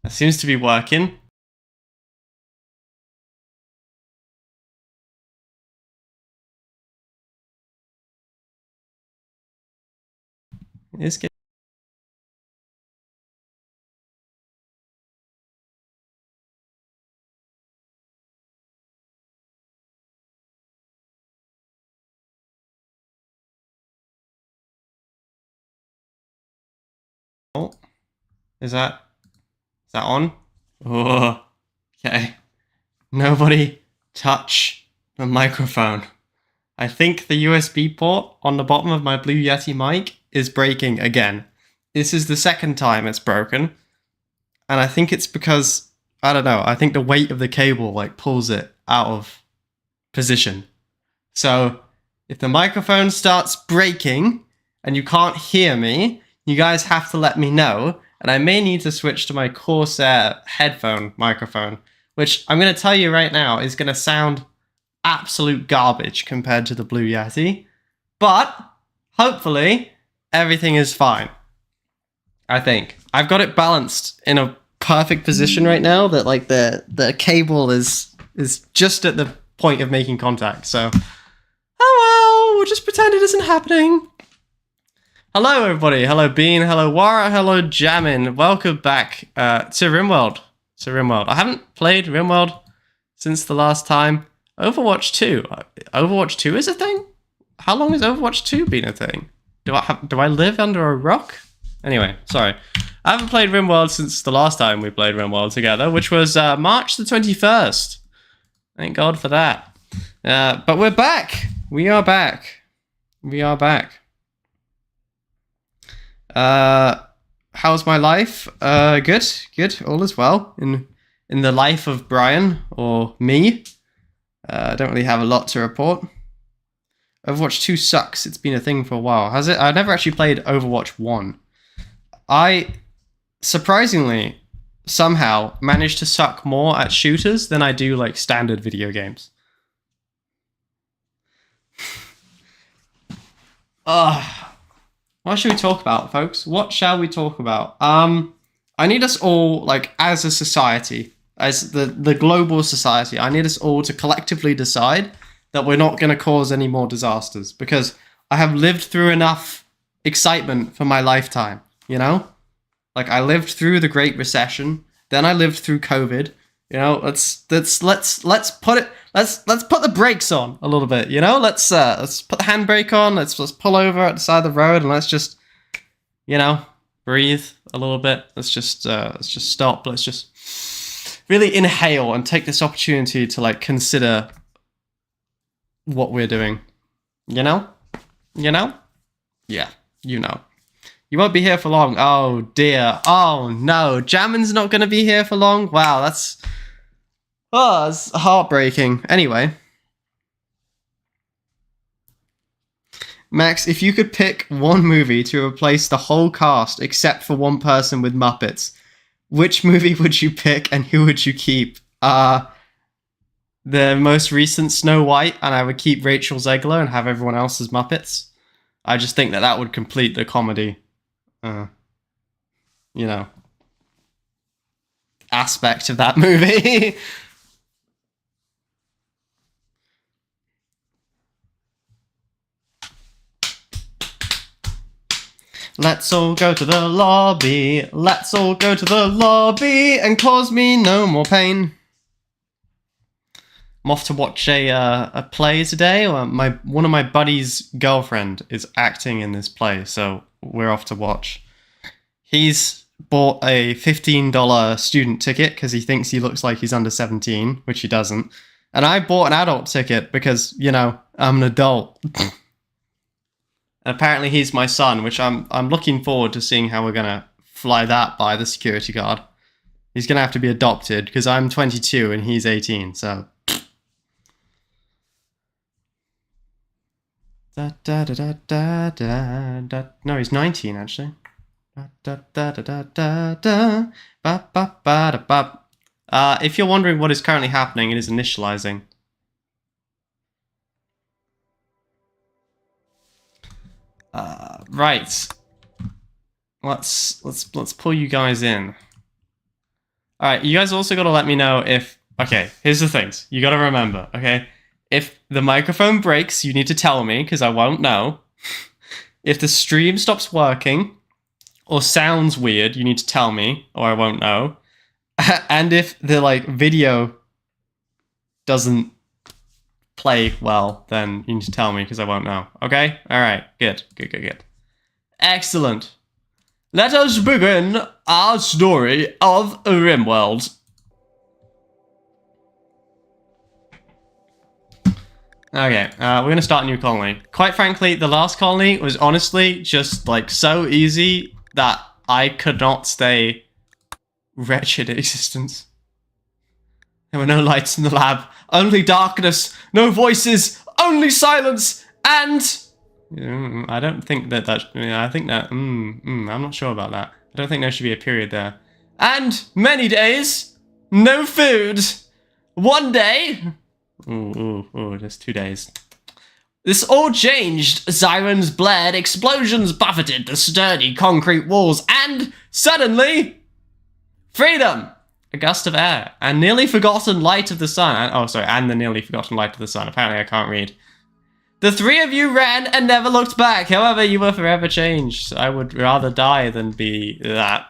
That seems to be working. It's good. Oh, is that on? Oh, okay. Nobody touch the microphone. I think the USB port on the bottom of my Blue Yeti mic is breaking again. This is the second time it's broken. And I think it's because, I don't know, I think the weight of the cable like pulls it out of position. So if the microphone starts breaking and you can't hear me, you guys have to let me know. And I may need to switch to my Corsair headphone microphone, which I'm going to tell you right now is going to sound absolute garbage compared to the Blue Yeti. But hopefully everything is fine. I think. I've got it balanced in a perfect position right now that like the cable is just at the point of making contact. So, oh well, we'll just pretend it isn't happening. Hello everybody. Hello Bean. Hello Wara. Hello Jamin. Welcome back to Rimworld. I haven't played Rimworld since the last time. Overwatch 2. Overwatch 2 is a thing? How long has Overwatch 2 been a thing? Do I live under a rock? Anyway, sorry. I haven't played Rimworld since the last time we played Rimworld together, which was March the 21st. Thank God for that. But we're back. We are back. How's my life? Good. All is well. In the life of Brian, or me. I don't really have a lot to report. Overwatch 2 sucks. It's been a thing for a while. Has it? I've never actually played Overwatch 1. I, surprisingly, somehow managed to suck more at shooters than I do, like, standard video games. What should we talk about, folks? What shall we talk about? I need us all, like, as a society, as the global society, I need us all to collectively decide that we're not going to cause any more disasters, because I have lived through enough excitement for my lifetime, you know? Like, I lived through the Great Recession, then I lived through COVID. You know, let's put the brakes on a little bit, you know? Let's put the handbrake on, let's pull over at the side of the road and let's just, you know, breathe a little bit. Let's just stop. Let's just really inhale and take this opportunity to, like, consider what we're doing. You know? Yeah, you know. You won't be here for long. Oh dear. Oh no. Jammin's not going to be here for long. Wow, that's heartbreaking. Anyway. Max, if you could pick one movie to replace the whole cast except for one person with Muppets, which movie would you pick and who would you keep? The most recent Snow White, and I would keep Rachel Zegler and have everyone else as Muppets. I just think that would complete the comedy, you know, aspect of that movie. Let's all go to the lobby. Let's all go to the lobby and cause me no more pain. I'm off to watch a play today. One of my buddy's girlfriend is acting in this play, so we're off to watch. He's bought a $15 student ticket because he thinks he looks like he's under 17, which he doesn't. And I bought an adult ticket because, you know, I'm an adult. And apparently he's my son, which I'm looking forward to seeing how we're gonna fly that by the security guard. He's gonna have to be adopted because I'm 22 and he's 18, so. No, he's 19 actually. If you're wondering what is currently happening, it is initializing. Right. Let's pull you guys in. All right, you guys also got to let me know if... Okay, here's the things. You got to remember, okay? If the microphone breaks, you need to tell me, because I won't know. If the stream stops working or sounds weird, you need to tell me, or I won't know. And if the, like, video doesn't play well, then you need to tell me, because I won't know. Okay? All right, good. Excellent. Let us begin our story of Rimworld. Okay, we're gonna start a new colony. Quite frankly, the last colony was honestly just like so easy that I could not stay wretched existence. There were no lights in the lab, only darkness, no voices, only silence, and... I don't think that I think that... I'm not sure about that. I don't think there should be a period there. And many days, no food. One day... Ooh, just 2 days. This all changed. Sirens blared, explosions buffeted the sturdy concrete walls, and suddenly... freedom! A gust of air, and nearly forgotten light of the sun. And the nearly forgotten light of the sun. Apparently I can't read. The three of you ran and never looked back. However, you were forever changed. I would rather die than be that.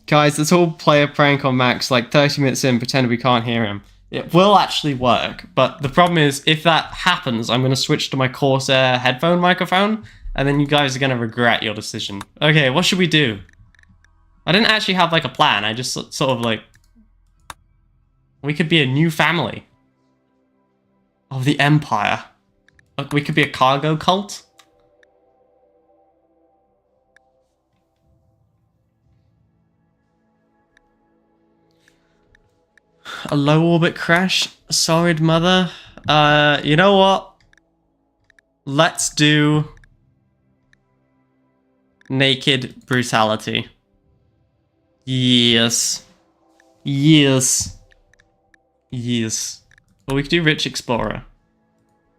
Guys, let's all play a prank on Max, like 30 minutes in, pretend we can't hear him. It will actually work, but the problem is, if that happens, I'm going to switch to my Corsair headphone microphone, and then you guys are going to regret your decision. Okay, what should we do? I didn't actually have, like, a plan. I just sort of, like... We could be a new family. Of the Empire. Look, we could be a cargo cult. A low orbit crash? Sorry, mother. You know what? Let's do... naked brutality. Yes. Well, we could do Rich Explorer.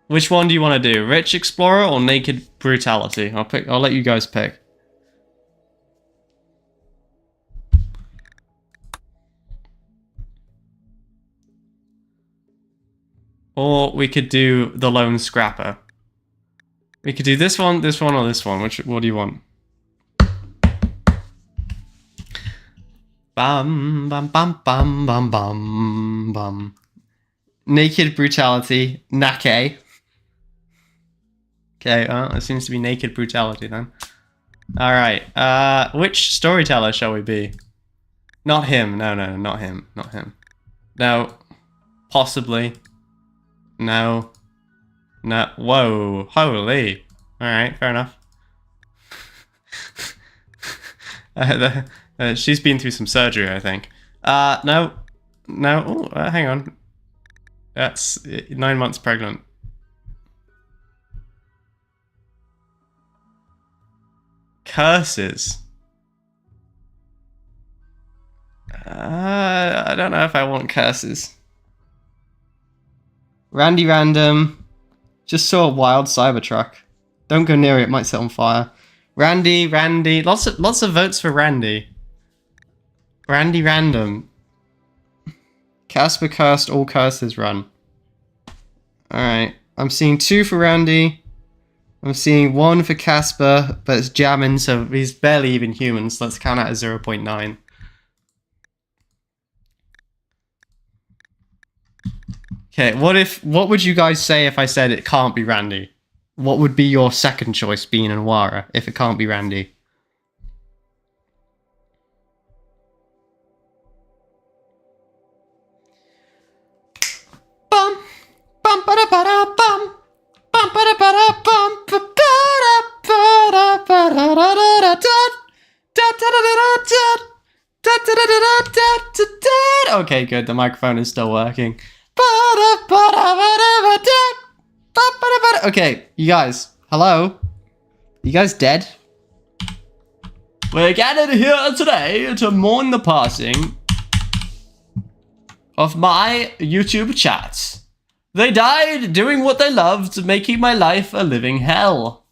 Which one do you want to do? Rich Explorer or Naked Brutality? I'll let you guys pick. Or we could do the Lone Scrapper. We could do this one, or this one. What do you want? Bum bum bum bum bum bum bum. Naked Brutality, Nake. Okay, well, it seems to be Naked Brutality then. Alright, which storyteller shall we be? Not him, no, not him. No, possibly. No. Whoa, holy. Alright, fair enough. She's been through some surgery, I think. No. Ooh, hang on. That's 9 months pregnant. Curses. I don't know if I want curses. Randy Random. Just saw a wild Cybertruck. Don't go near it, it might set on fire. Randy. Lots of votes for Randy. Randy Random. Casper cursed, all curses run. Alright. I'm seeing 2 for Randy. I'm seeing 1 for Casper, but it's jamming, so he's barely even human, so let's count that as 0.9. Okay, what would you guys say if I said it can't be Randy? What would be your second choice, Bean and Wara, if it can't be Randy? Bum bum ba da ba da bum bum ba da ba da bum ba da ba da ba da da. Okay, good. The microphone is still working. Okay, you guys. Hello? You guys dead? We're gathered here today to mourn the passing of my YouTube chats. They died doing what they loved, making my life a living hell.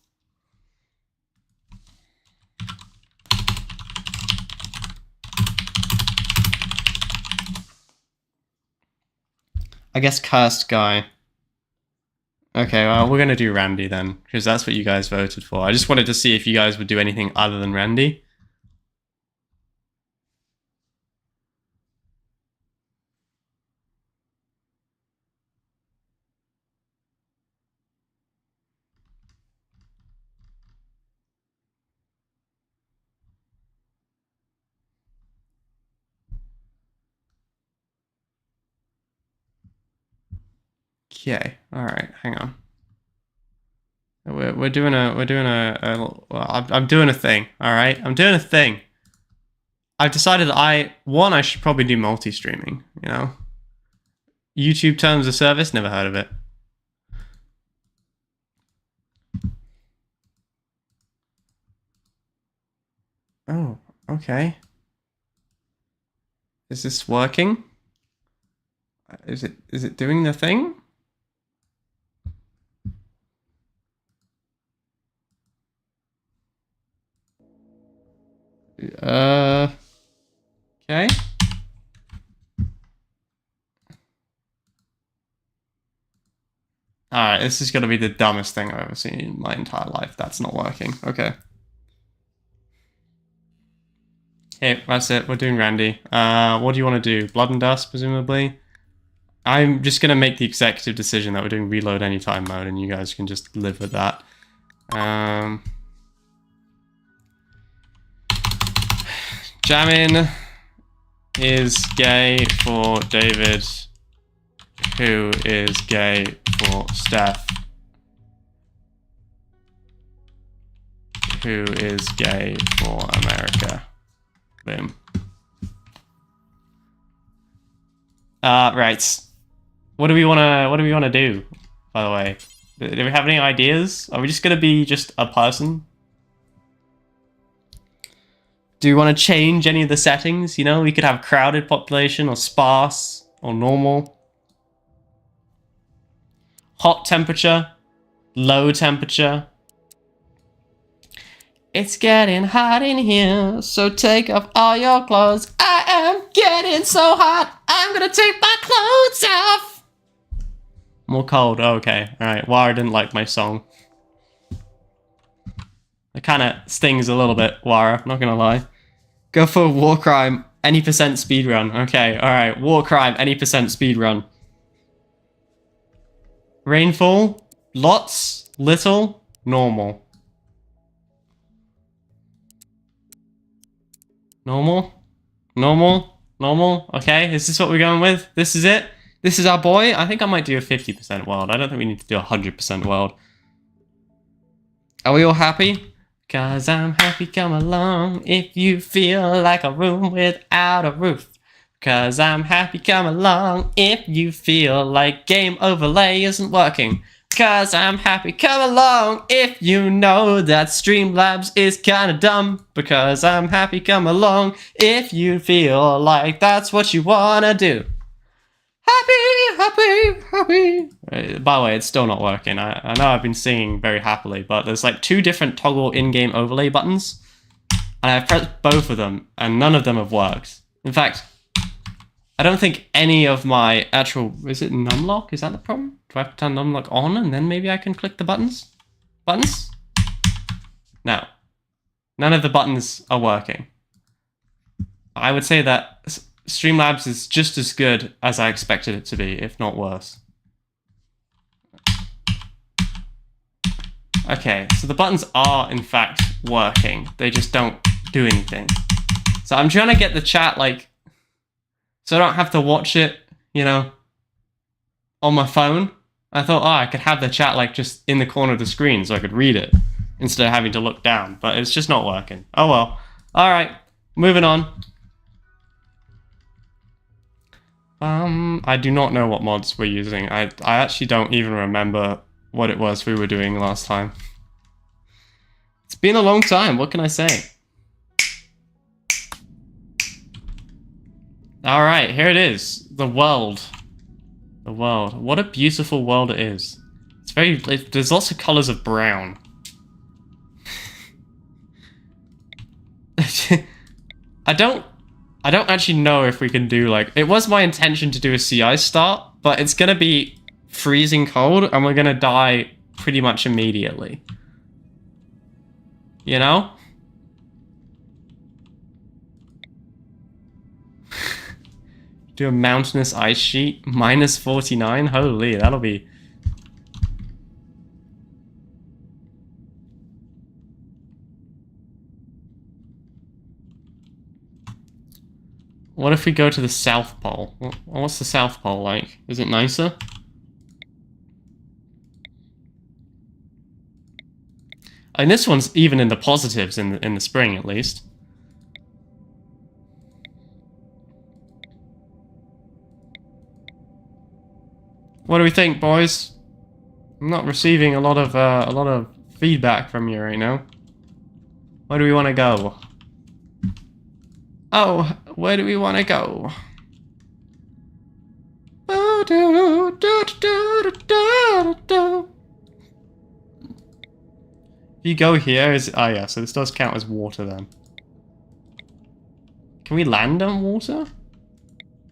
I guess cursed guy. Okay, well, we're gonna do Randy then, because that's what you guys voted for. I just wanted to see if you guys would do anything other than Randy. Okay, all right, hang on. We're doing well, I'm doing a thing. All right, I'm doing a thing. I've decided that I should probably do multi-streaming. You know, YouTube terms of service. Never heard of it. Oh, okay. Is this working? Is it doing the thing? Okay. Alright, this is gonna be the dumbest thing I've ever seen in my entire life. That's not working. Okay. Okay, that's it. We're doing Randy. What do you want to do? Blood and Dust, presumably? I'm just gonna make the executive decision that we're doing reload anytime mode, and you guys can just live with that. Jamin is gay for David, who is gay for Steph, who is gay for America. Boom. Right. What do we wanna do, by the way? Do we have any ideas? Are we just gonna be just a person? Do we want to change any of the settings? You know, we could have crowded population or sparse or normal. Hot temperature, low temperature. It's getting hot in here, so take off all your clothes. I am getting so hot, I'm gonna take my clothes off. More cold, okay. Alright, Wara didn't like my song. It kind of stings a little bit, Wara, not gonna lie. Go for war crime, any percent speedrun. Okay, alright, war crime, any percent speedrun. Rainfall, lots, little, normal. Normal, normal, normal. Okay, is this what we're going with? This is it? This is our boy? I think I might do a 50% world. I don't think we need to do a 100% world. Are we all happy? 'Cause I'm happy, come along if you feel like a room without a roof. 'Cause I'm happy, come along if you feel like game overlay isn't working. 'Cause I'm happy, come along if you know that Streamlabs is kinda dumb. Because I'm happy, come along if you feel like that's what you wanna do. Happy. By the way, it's still not working. I know I've been singing very happily, but there's like 2 different toggle in-game overlay buttons. And I've pressed both of them, and none of them have worked. In fact, I don't think any of my actual... Is it numlock? Is that the problem? Do I have to turn numlock on, and then maybe I can click the buttons? Buttons? No. None of the buttons are working. I would say that Streamlabs is just as good as I expected it to be, if not worse. Okay, so the buttons are, in fact, working. They just don't do anything. So I'm trying to get the chat, like... So I don't have to watch it, you know, on my phone. I thought, I could have the chat, like, just in the corner of the screen so I could read it instead of having to look down. But it's just not working. Oh, well. All right, moving on. I do not know what mods we're using. I actually don't even remember what it was we were doing last time. It's been a long time, what can I say? Alright, here it is. The world. The world. What a beautiful world it is. It's very... there's lots of colours of brown. I don't I don't actually know if we can do, like... It was my intention to do a sea ice start, but it's gonna be freezing cold, and we're gonna die pretty much immediately. You know? Do a mountainous ice sheet. Minus 49? Holy, that'll be... What if we go to the South Pole? What's the South Pole like? Is it nicer? And this one's even in the positives in the spring, at least. What do we think, boys? I'm not receiving a lot of feedback from you right now. Where do we want to go? Oh, where do we want to go? If you go here, oh yeah, so this does count as water then. Can we land on water?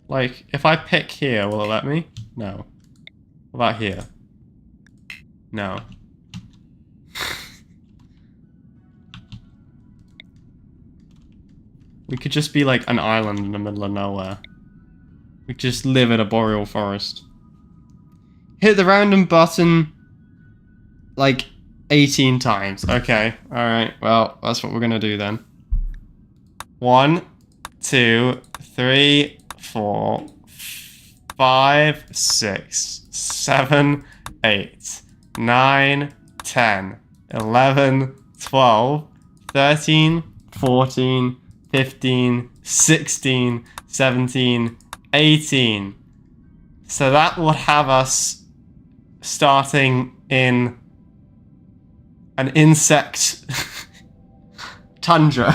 Like, if I pick here, will it let me? No. What about here? No. We could just be like an island in the middle of nowhere. We could just live in a boreal forest. Hit the random button like 18 times. Okay, alright, well, that's what we're gonna do then. 1, 2, 3, 4, 5, 6, 7, 8, 9, 10, 11, 12, 13, 14, 15, 16, 17, 18. So that would have us starting in an insect tundra.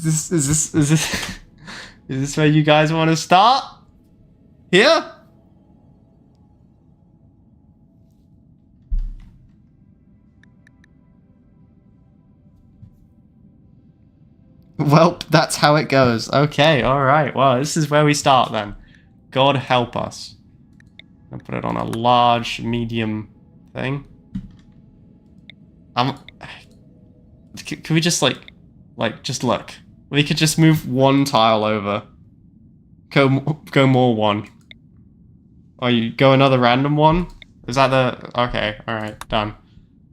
Is this where you guys want to start? Here? Well, that's how it goes. Okay, alright. Well, this is where we start then. God help us. I'll put it on a large, medium thing. Can we just just look? We could just move one tile over. Go more one. Or you go another random one? Is that the... Okay, alright, done.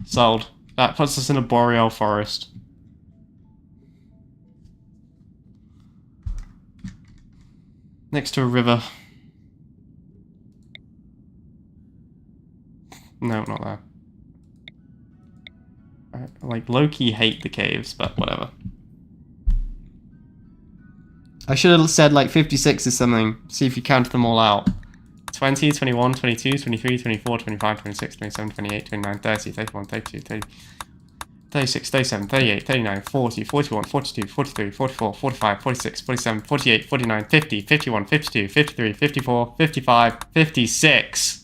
Sold. That puts us in a boreal forest. Next to a river. No, not there. I, like, low-key hate the caves, but whatever. I should have said, like, 56 is something. See if you count them all out. 20, 21, 22, 23, 24, 25, 26, 27, 28, 29, 30, 31, 32, 30, 36, 37, 38, 39, 40, 41, 42, 43, 44, 45, 46, 47, 48, 49, 50, 51, 52, 53, 54, 55, 56.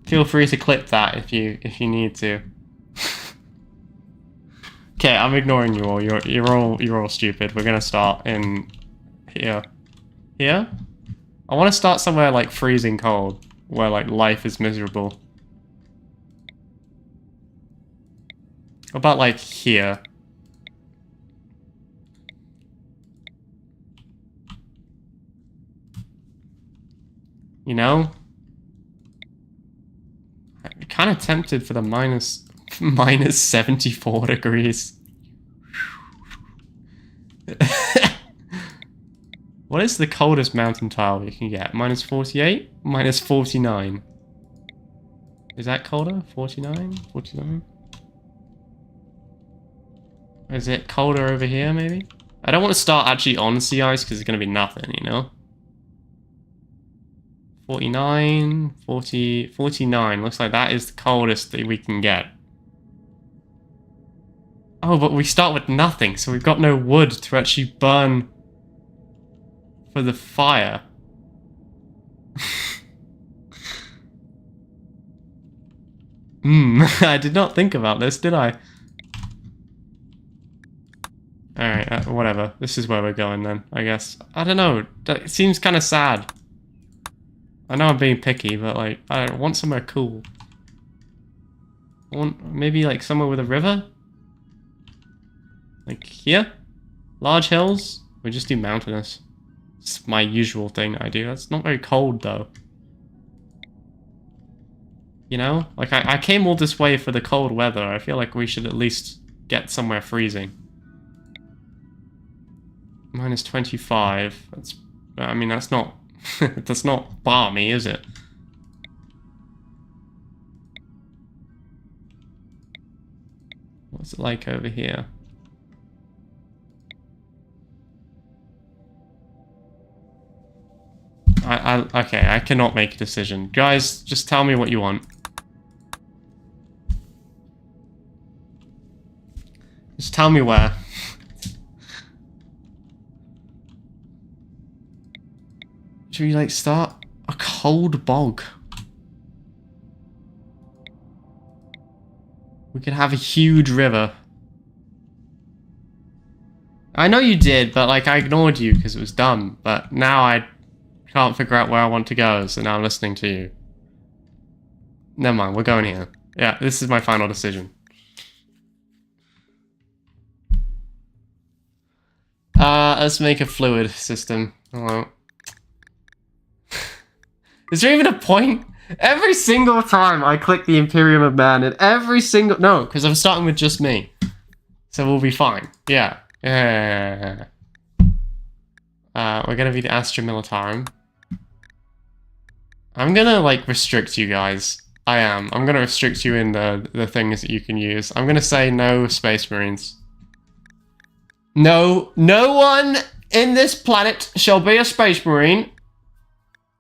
Feel free to clip that if you need to. Okay, I'm ignoring you all. You're all stupid. We're gonna start in here. Here? I want to start somewhere like freezing cold, where like life is miserable. What about like here? You know? I'm kind of tempted for the minus 74 degrees. What is the coldest mountain tile you can get? Minus 48? Minus 49. Is that colder? 49? 49? Is it colder over here, maybe? I don't want to start actually on sea ice because it's going to be nothing, you know? 49, 40, 49. Looks like that is the coldest that we can get. Oh, but we start with nothing, so we've got no wood to actually burn for the fire. I did not think about this, did I? Alright, whatever. This is where we're going then, I guess. I don't know. It seems kind of sad. I know I'm being picky, but like, I want somewhere cool. I want maybe like somewhere with a river? Like here? Large hills? We just do mountainous. It's my usual thing I do. That's not very cold though. You know? Like I came all this way for the cold weather. I feel like we should at least get somewhere freezing. Minus 25. That's, I mean, that's not, that's not balmy, is it? What's it like over here? Okay, I cannot make a decision. Guys, just tell me what you want. Just tell me where. Should we, like, start a cold bog? We could have a huge river. I know you did, but, like, I ignored you because it was dumb. But now I can't figure out where I want to go, so now I'm listening to you. Never mind, we're going here. Yeah, this is my final decision. Let's make a fluid system. Hello. Is there even a point? Every single time I click the Imperium of Man, and every single... No, because I'm starting with just me. So we'll be fine. Yeah. Yeah. We're gonna be the Astra Militarum. I'm gonna, like, restrict you guys. I am. I'm gonna restrict you in the things that you can use. I'm gonna say no Space Marines. No one in this planet shall be a Space Marine.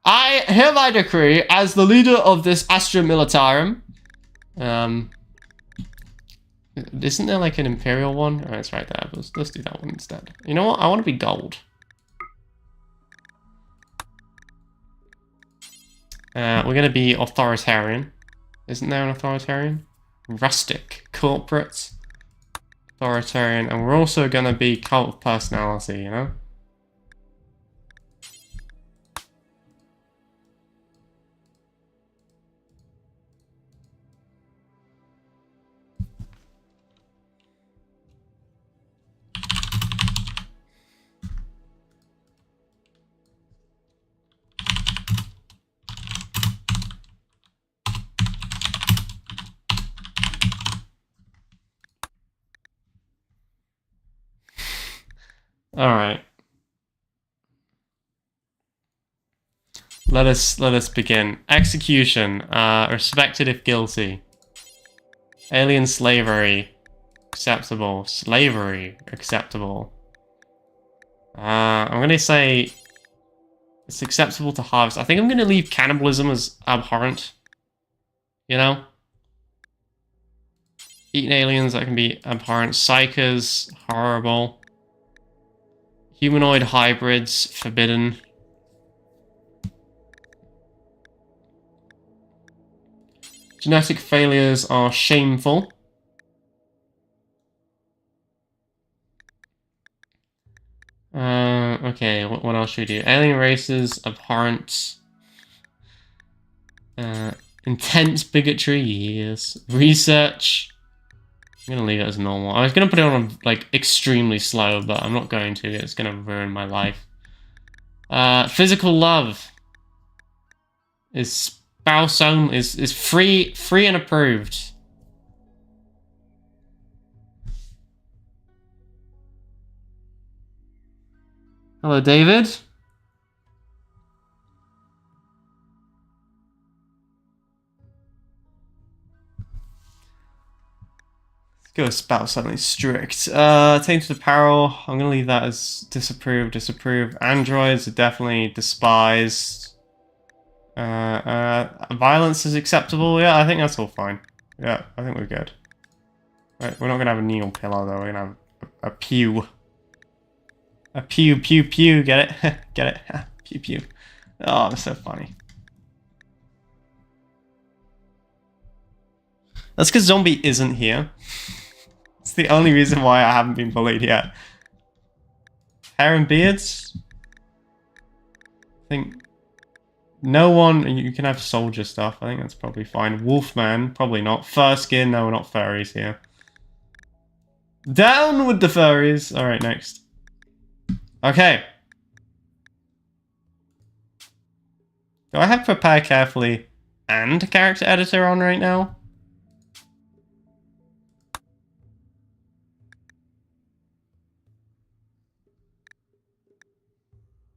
I hereby decree, as the leader of this Astra Militarum, isn't there like an Imperial one? Oh, it's right there. Let's do that one instead. You know what? I want to be gold. We're going to be authoritarian. Isn't there an authoritarian? Rustic. Corporate. Authoritarian. And we're also going to be cult of personality, you know? Alright. Let us begin. Execution. Respected if guilty. Alien slavery. Acceptable. Slavery. Acceptable. I'm gonna say it's acceptable to harvest. I think I'm gonna leave cannibalism as abhorrent. You know? Eating aliens, that can be abhorrent. Psychers, horrible. Humanoid hybrids, forbidden. Genetic failures are shameful. Okay, what else should we do? Alien races, abhorrent. Intense bigotry, yes. Research. I'm gonna leave it as normal. I was gonna put it on, like, extremely slow, but I'm not going to. It's gonna ruin my life. Physical love. Is spouse only, is free and approved. Hello, David. Let's go spouse only strict. Tainted apparel. I'm gonna leave that as disapproved. Androids are definitely despised. Violence is acceptable. Yeah, I think that's all fine. Yeah, I think we're good. Right, we're not gonna have a needle pillow though. We're gonna have a pew. A pew pew pew. Get it? Get it? Pew pew. Oh, that's so funny. That's because Zombie isn't here. It's the only reason why I haven't been bullied yet. Hair and beards? I think no one. You can have soldier stuff. I think that's probably fine. Wolfman, probably not. Fur skin, no, we're not furries here. Down with the furries. All right, next. Okay. Do I have prepare carefully and character editor on right now?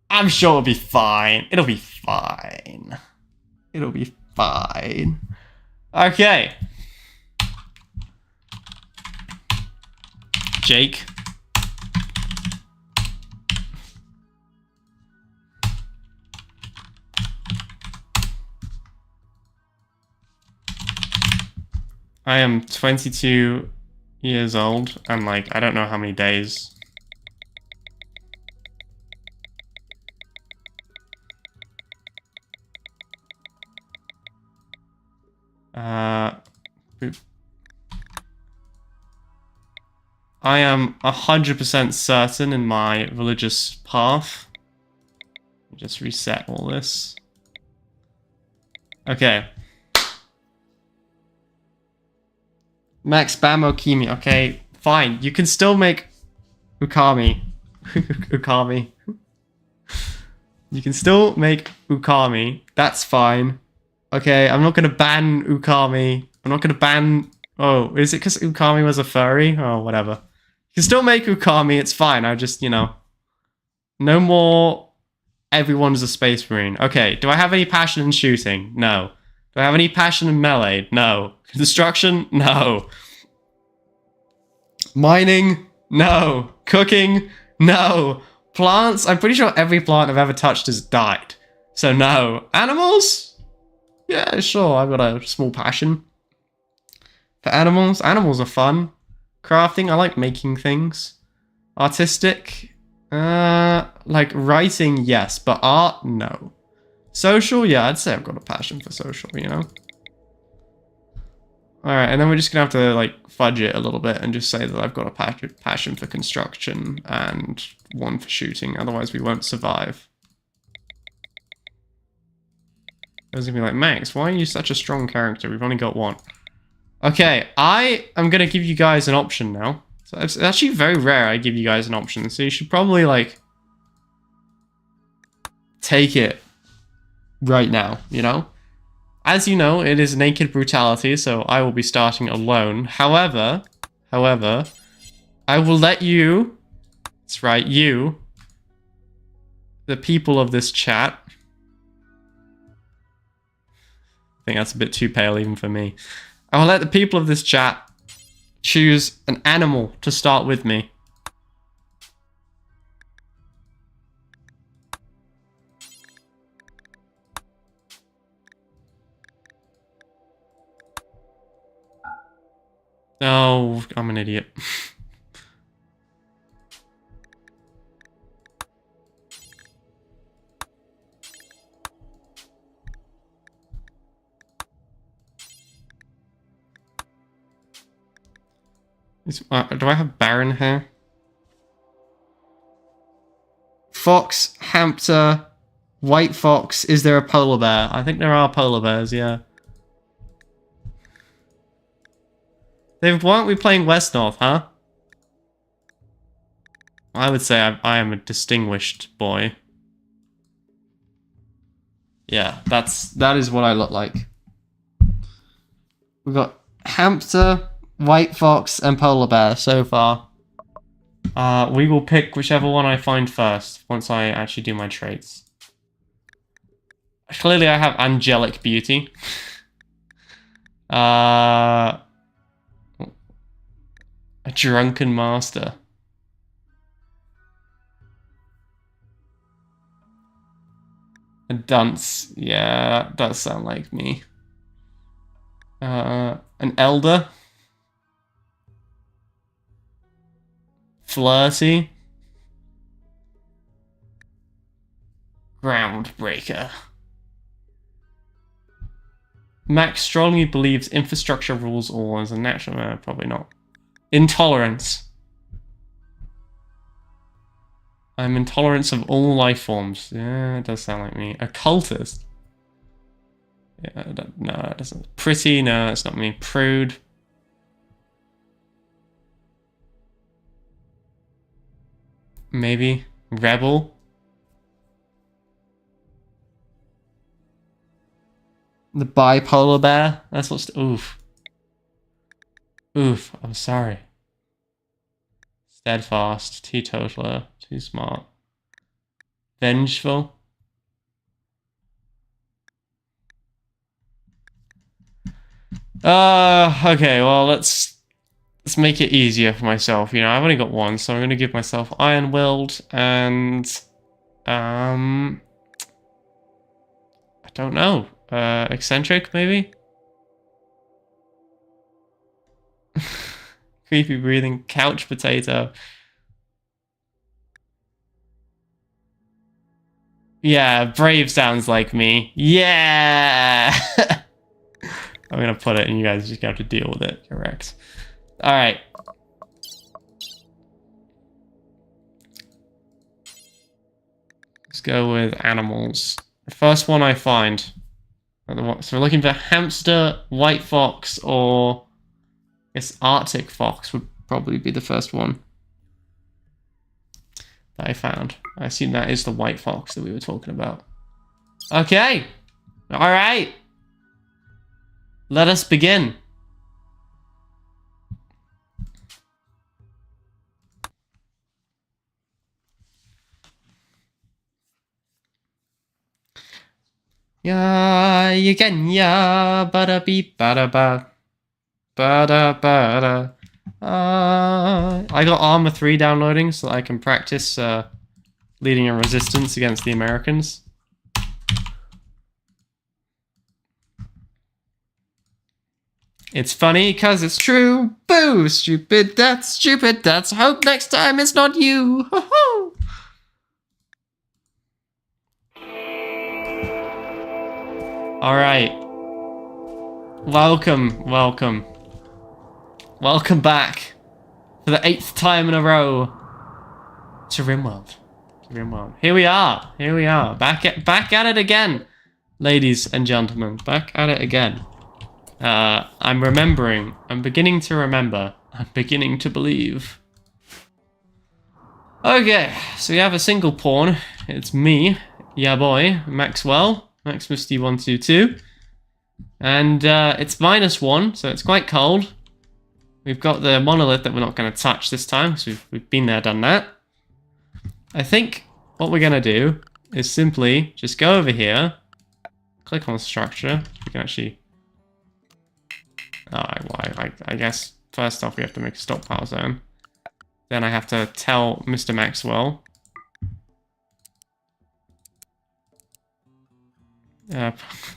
I'm sure it'll be fine. It'll be fine. It'll be fine. Okay. Jake. I am 22 years old and like, I don't know how many days. I am 100% certain in my religious path. Just reset all this. Okay. Max Bamo Kimi. Okay, fine. You can still make Ukami. Ukami. You can still make Ukami. That's fine. Okay, I'm not gonna ban Ukami. I'm not gonna ban... Oh, is it because Ukami was a furry? Oh, whatever. You can still make Ukami, it's fine. I just, you know... No more... Everyone's a space marine. Okay, do I have any passion in shooting? No. Do I have any passion in melee? No. Destruction? No. Mining? No. Cooking? No. Plants? I'm pretty sure every plant I've ever touched has died. So no. Animals? Yeah, sure, I've got a small passion for animals. Animals are fun. Crafting, I like making things. Artistic, like writing, yes, but art, no. Social, yeah, I'd say I've got a passion for social, you know? Alright, and then we're just gonna have to, like, fudge it a little bit and just say that I've got a passion for construction and one for shooting, otherwise we won't survive. I was gonna be like, Max, why are you such a strong character? We've only got one. Okay, I am gonna give you guys an option now. So it's actually very rare I give you guys an option, so you should probably, like, take it right now, you know? As you know, it is naked brutality, so I will be starting alone. However, I will let you, that's right, you, the people of this chat, I think that's a bit too pale even for me. I will let the people of this chat choose an animal to start with me. Oh, I'm an idiot. Do I have Baron hair? Fox, hamster, white fox. Is there a polar bear? I think there are polar bears, yeah. Dave, why aren't we playing West North, huh? I would say I am a distinguished boy. Yeah, that is what I look like. We've got hamster, white fox, and polar bear so far. We will pick whichever one I find first, once I actually do my traits. Clearly I have angelic beauty. A drunken master. A dunce. Yeah, that does sound like me. An elder. Flirty. Groundbreaker. Max strongly believes infrastructure rules all as a natural... probably not. Intolerance. I'm intolerant of all life forms. Yeah, it does sound like me. Occultist. Yeah, no, it doesn't. Pretty, no, it's not me. Prude. Maybe. Rebel. The bipolar bear. That's what's... Oof. Oof, I'm sorry. Steadfast. Teetotaler. Too smart. Vengeful. Okay, well, let's make it easier for myself. You know, I've only got one, so I'm going to give myself iron-willed and, I don't know, eccentric, maybe? Creepy breathing, couch potato. Yeah, brave sounds like me. Yeah! I'm gonna put it and you guys just have to deal with it. Correct. Alright. Let's go with animals. The first one I find. So we're looking for hamster, white fox, or I guess Arctic fox would probably be the first one that I found. I assume that is the white fox that we were talking about. Okay. Alright. Let us begin. Yeah, you can, yeah, bada beep, bada ba, bada bada. I got Armor 3 downloading so that I can practice leading a resistance against the Americans. It's funny because it's true. Boo! Stupid death, stupid deaths. Hope next time it's not you. Ho-ho! Alright. Welcome, welcome. Welcome back for the 8th time in a row to Rimworld. Here we are. Here we are. Back at it again, ladies and gentlemen. Back at it again. I'm remembering. I'm beginning to remember. I'm beginning to believe. Okay, so we have a single pawn. It's me, yeah boy, Maxwell, Max Misty 122. And it's -1, so it's quite cold. We've got the monolith that we're not going to touch this time, because we've been there, done that. I think what we're going to do is simply just go over here, click on structure. We can actually... I guess first off we have to make a stockpile zone. Then I have to tell Mr. Maxwell.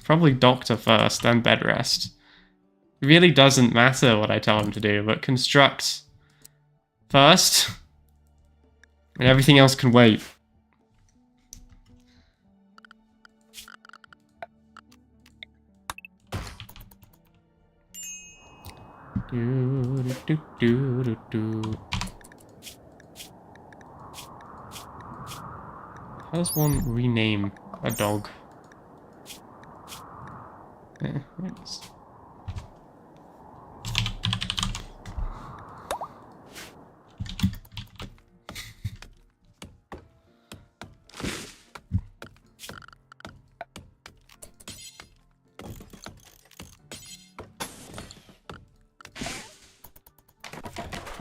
Probably doctor first, then bed rest. It really doesn't matter what I tell him to do, but construct first. And everything else can wait. How does one rename a dog? Yeah, there it is.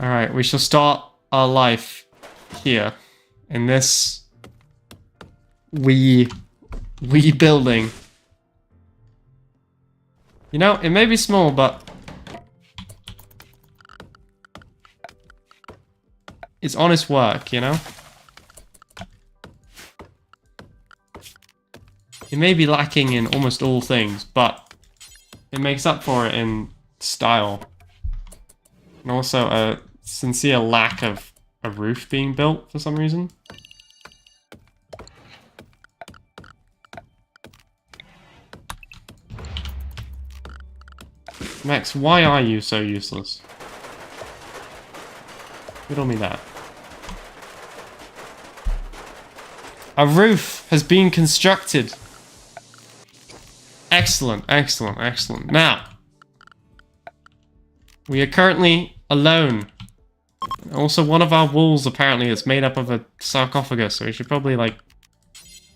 Alright, we shall start our life here in this wee building. You know, it may be small, but it's honest work, you know? It may be lacking in almost all things, but it makes up for it in style. And also a sincere lack of a roof being built for some reason. Max, why are you so useless? Riddle me that. A roof has been constructed. Excellent, excellent, excellent. Now, we are currently alone. Also, one of our walls apparently is made up of a sarcophagus, so we should probably, like,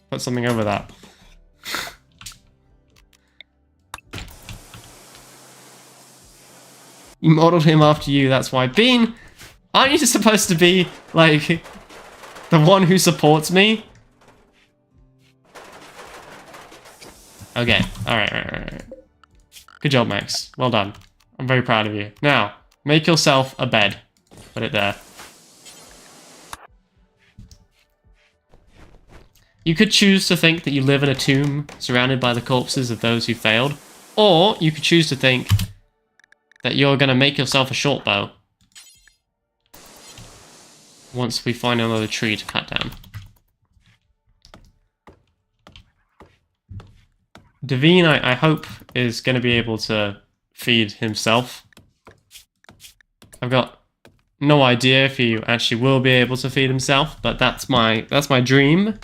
put something over that. You modeled him after you, that's why. Bean, aren't you supposed to be, like, the one who supports me? Okay, alright. Good job, Max. Well done. I'm very proud of you. Now, make yourself a bed. Put it there. You could choose to think that you live in a tomb surrounded by the corpses of those who failed, or you could choose to think that you're going to make yourself a short bow once we find another tree to cut down. Devine, I hope, is going to be able to feed himself. I've got no idea if he actually will be able to feed himself, but that's my dream.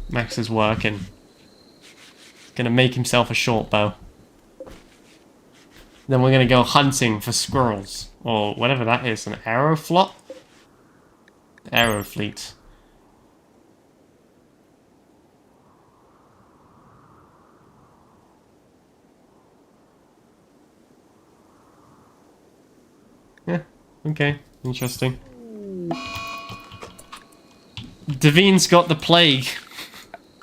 Max is working. He's gonna make himself a short bow. Then we're gonna go hunting for squirrels. Or whatever that is, an arrow flot? Arrow fleet. Yeah, okay, interesting. Devine's got the plague.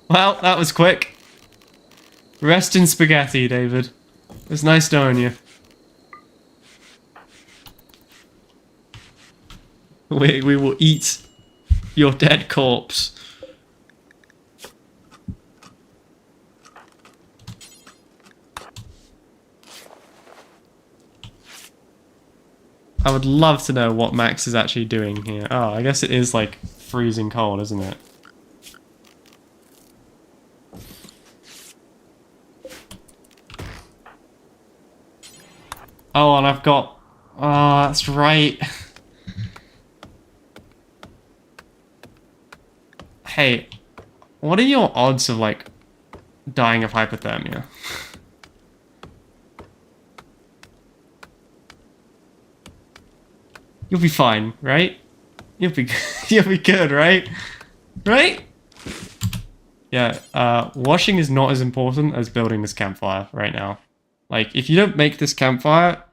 Well, that was quick. Rest in spaghetti, David. It was nice knowing you. We will eat your dead corpse. I would love to know what Max is actually doing here. Oh, I guess it is like freezing cold, isn't it? Oh, and I've got... Oh, that's right. Hey, what are your odds of, like, dying of hypothermia? You'll be fine, right? You'll be good, right? Right? Yeah, washing is not as important as building this campfire right now. Like, if you don't make this campfire,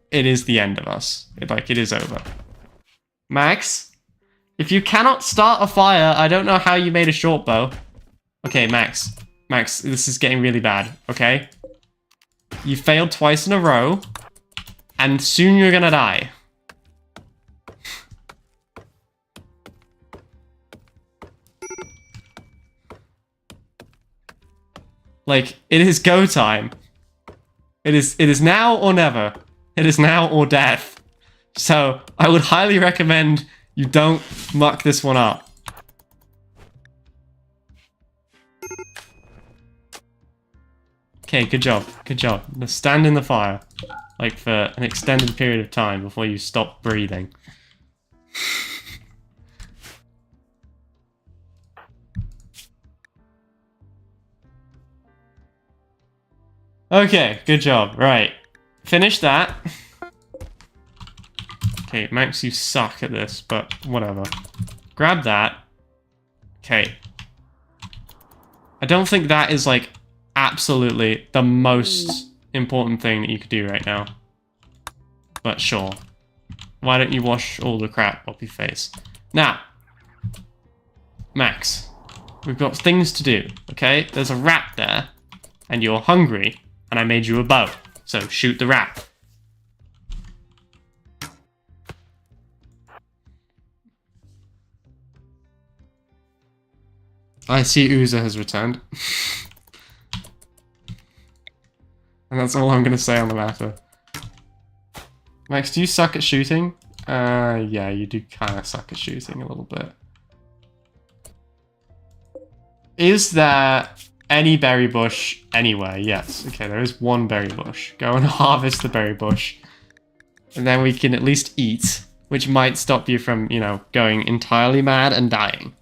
it is the end of us. It is over. Max? If you cannot start a fire, I don't know how you made a short bow. Okay, Max. Max, this is getting really bad, okay? You failed twice in a row, and soon you're gonna die. Like, it is go time. It is now or never. It is now or death. So, I would highly recommend you don't muck this one up. Okay, good job. Good job. Now stand in the fire. Like, for an extended period of time before you stop breathing. Okay, good job. Right. Finish that. Okay, Max, you suck at this, but whatever. Grab that. Okay. I don't think that is, like, absolutely the most important thing that you could do right now. But sure. Why don't you wash all the crap off your face? Now. Max. We've got things to do, okay? There's a rat there, and you're hungry, and I made you a bow. So, shoot the rat. I see Uza has returned. And that's all I'm going to say on the matter. Max, do you suck at shooting? Yeah, you do kind of suck at shooting a little bit. Is there any berry bush anywhere? Yes. Okay, there is one berry bush. Go and harvest the berry bush. And then we can at least eat, which might stop you from, you know, going entirely mad and dying.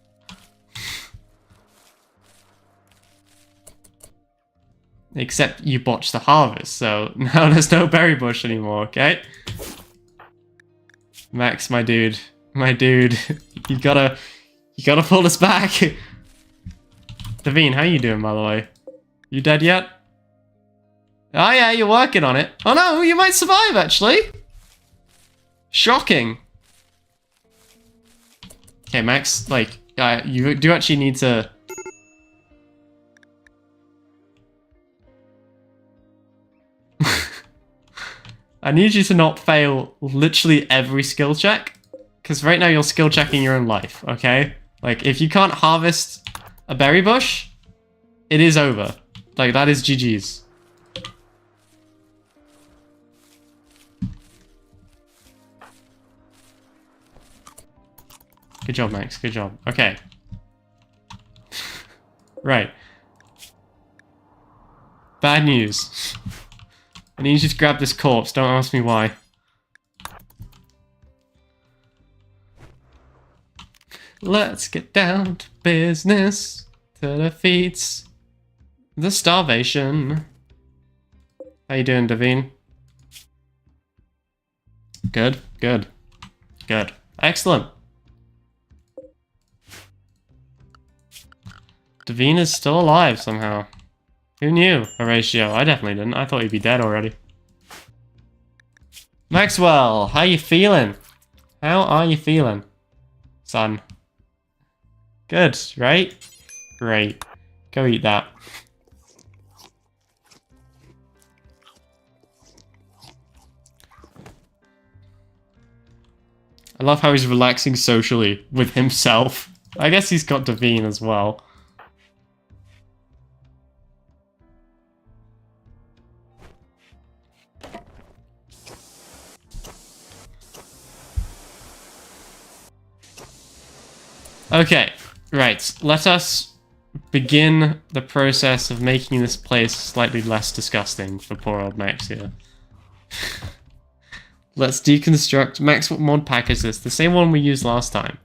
Except you botched the harvest, so now there's no berry bush anymore, okay? Max, my dude, you gotta pull us back. Davine, how you doing, by the way? You dead yet? Oh yeah, you're working on it. Oh no, you might survive, actually. Shocking. Okay, Max, like, you do actually need to... I need you to not fail literally every skill check. Because right now you're skill checking your own life, okay? Like, if you can't harvest a berry bush, it is over. Like, that is GG's. Good job, Max. Good job. Okay. Right. Bad news. I need you to grab this corpse. Don't ask me why. Let's get down to business to defeat the starvation. How you doing, Davine? Good, good, good. Excellent. Davine is still alive somehow. Who knew, Horatio? I definitely didn't. I thought he'd be dead already. Maxwell, how you feeling? How are you feeling, son? Good, right? Great. Go eat that. I love how he's relaxing socially with himself. I guess he's got Davine as well. Okay, right. Let us begin the process of making this place slightly less disgusting for poor old Max here. Let's deconstruct. Max, what mod pack is this? The same one we used last time,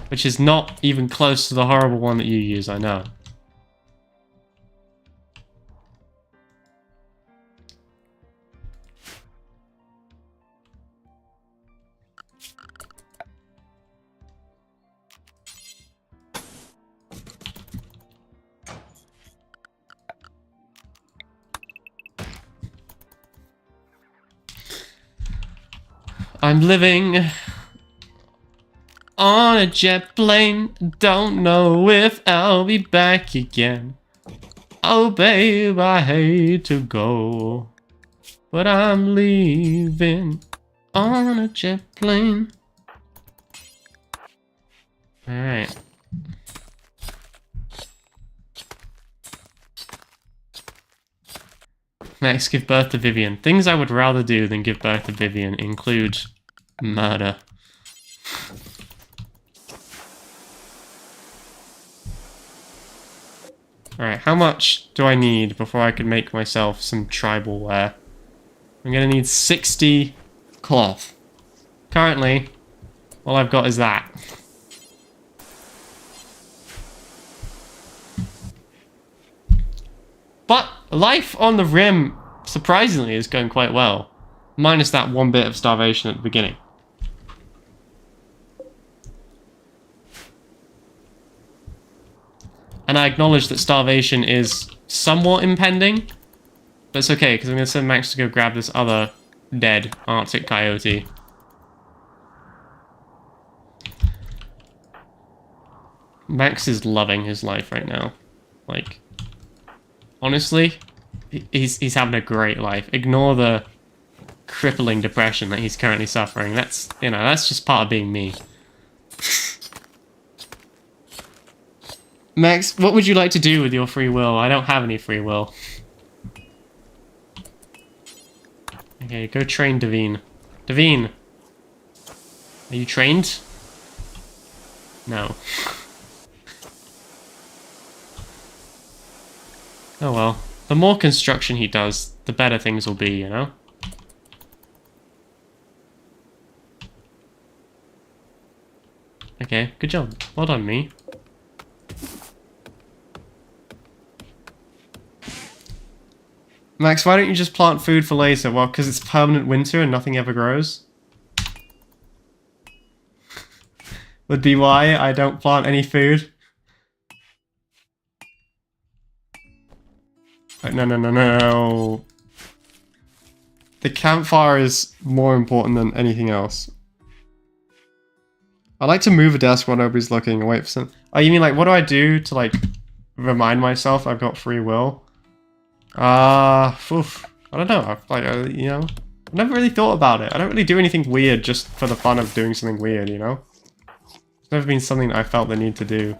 which is not even close to the horrible one that you use, I know. I'm living on a jet plane, don't know if I'll be back again. Oh babe, I hate to go, but I'm leaving on a jet plane. Alright. Next, give birth to Vivian. Things I would rather do than give birth to Vivian include murder. Alright, how much do I need before I can make myself some tribal wear? I'm gonna need 60 cloth. Currently, all I've got is that. But life on the rim, surprisingly, is going quite well. Minus that one bit of starvation at the beginning. And I acknowledge that starvation is somewhat impending. But it's okay, because I'm going to send Max to go grab this other dead Arctic coyote. Max is loving his life right now. Like, honestly, he's having a great life. Ignore the crippling depression that he's currently suffering. That's, you know, that's just part of being me. Max, what would you like to do with your free will? I don't have any free will. Okay, go train Davine. Davine! Are you trained? No. Oh well. The more construction he does, the better things will be, you know? Okay, good job. Well done, me. Max, why don't you just plant food for later? Well, because it's permanent winter and nothing ever grows. Would be why I don't plant any food. No, no, no, no. The campfire is more important than anything else. I like to move a desk while nobody's looking and wait for some... Oh, you mean like, what do I do to like remind myself I've got free will? I don't know. You know, I've never really thought about it. I don't really do anything weird just for the fun of doing something weird, you know? It's never been something that I felt the need to do.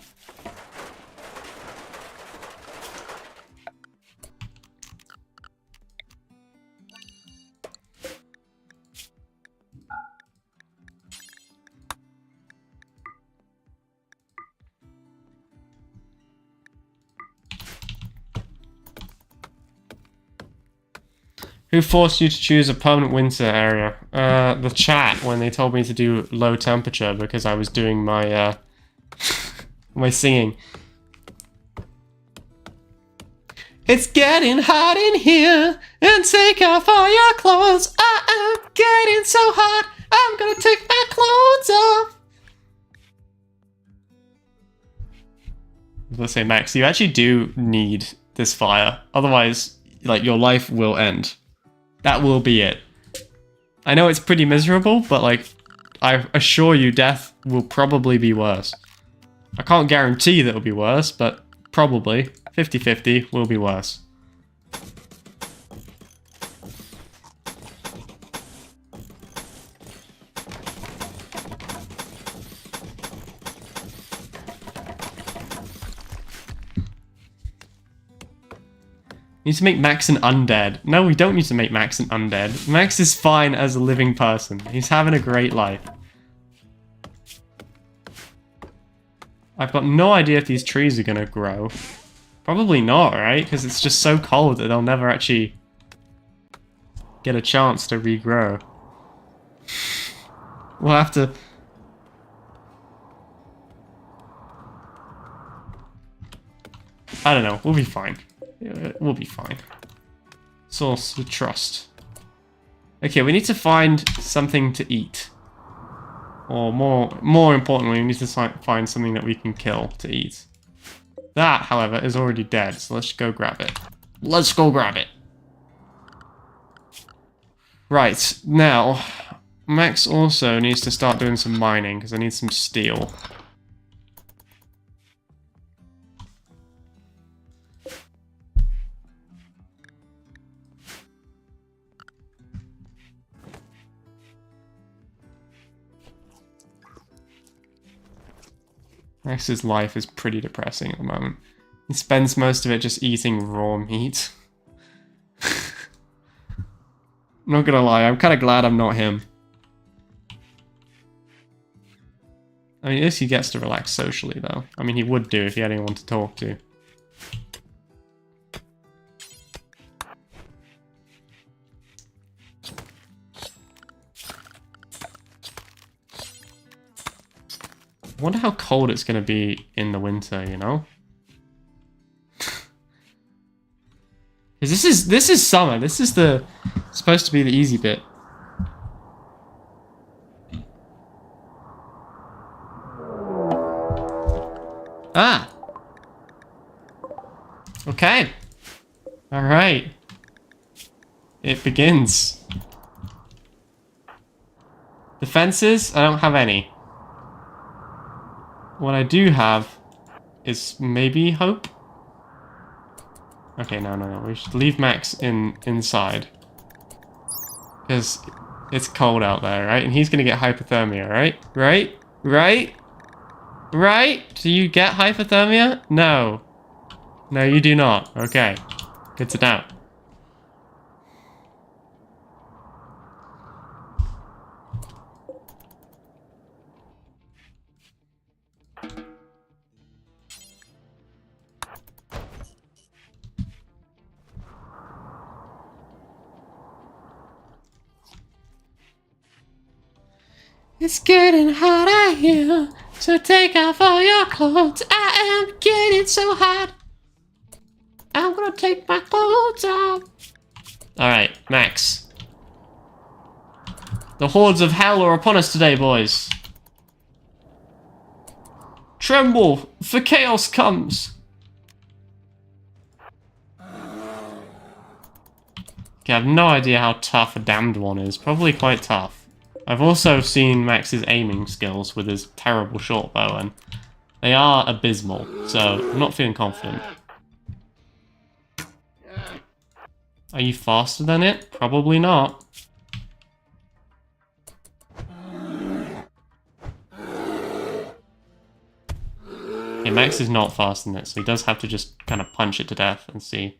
Who forced you to choose a permanent winter area? The chat, when they told me to do low temperature because I was doing my, my singing. It's getting hot in here, and take off all your clothes. I'm getting so hot, I'm gonna take my clothes off. Let's say, Max, you actually do need this fire. Otherwise, like, your life will end. That will be it. I know it's pretty miserable, but like, I assure you death will probably be worse. I can't guarantee that it'll be worse, but probably 50-50 will be worse. We need to make Max an undead. No, we don't need to make Max an undead. Max is fine as a living person. He's having a great life. I've got no idea if these trees are going to grow. Probably not, right? Because it's just so cold that they'll never actually get a chance to regrow. We'll have to... I don't know. We'll be fine. We'll be fine. Source of trust. Okay, we need to find something to eat. Or more importantly, we need to find something that we can kill to eat. That, however, is already dead, so let's go grab it. Let's go grab it. Right, now, Max also needs to start doing some mining, because I need some steel. Max's life is pretty depressing at the moment. He spends most of it just eating raw meat. I'm not gonna lie, I'm kind of glad I'm not him. I mean, at least he gets to relax socially, though. I mean, he would do if he had anyone to talk to. I wonder how cold it's going to be in the winter, you know? Because this is summer. This is supposed to be the easy bit. Ah. Okay. All right. It begins. Defenses? I don't have any. What I do have is maybe hope. Okay, no. We should leave Max inside. Because it's cold out there, right? And he's gonna get hypothermia, right? Right? Do you get hypothermia? No. No, you do not. Okay. Good to know. It's getting hot out here, so take off all your clothes. I am getting so hot. I'm gonna take my clothes off. Alright, Max. The hordes of hell are upon us today, boys. Tremble, for chaos comes. Okay, I have no idea how tough a damned one is. Probably quite tough. I've also seen Max's aiming skills with his terrible short bow, and they are abysmal, so I'm not feeling confident. Are you faster than it? Probably not. Okay, Max is not faster than it, so he does have to just kind of punch it to death and see.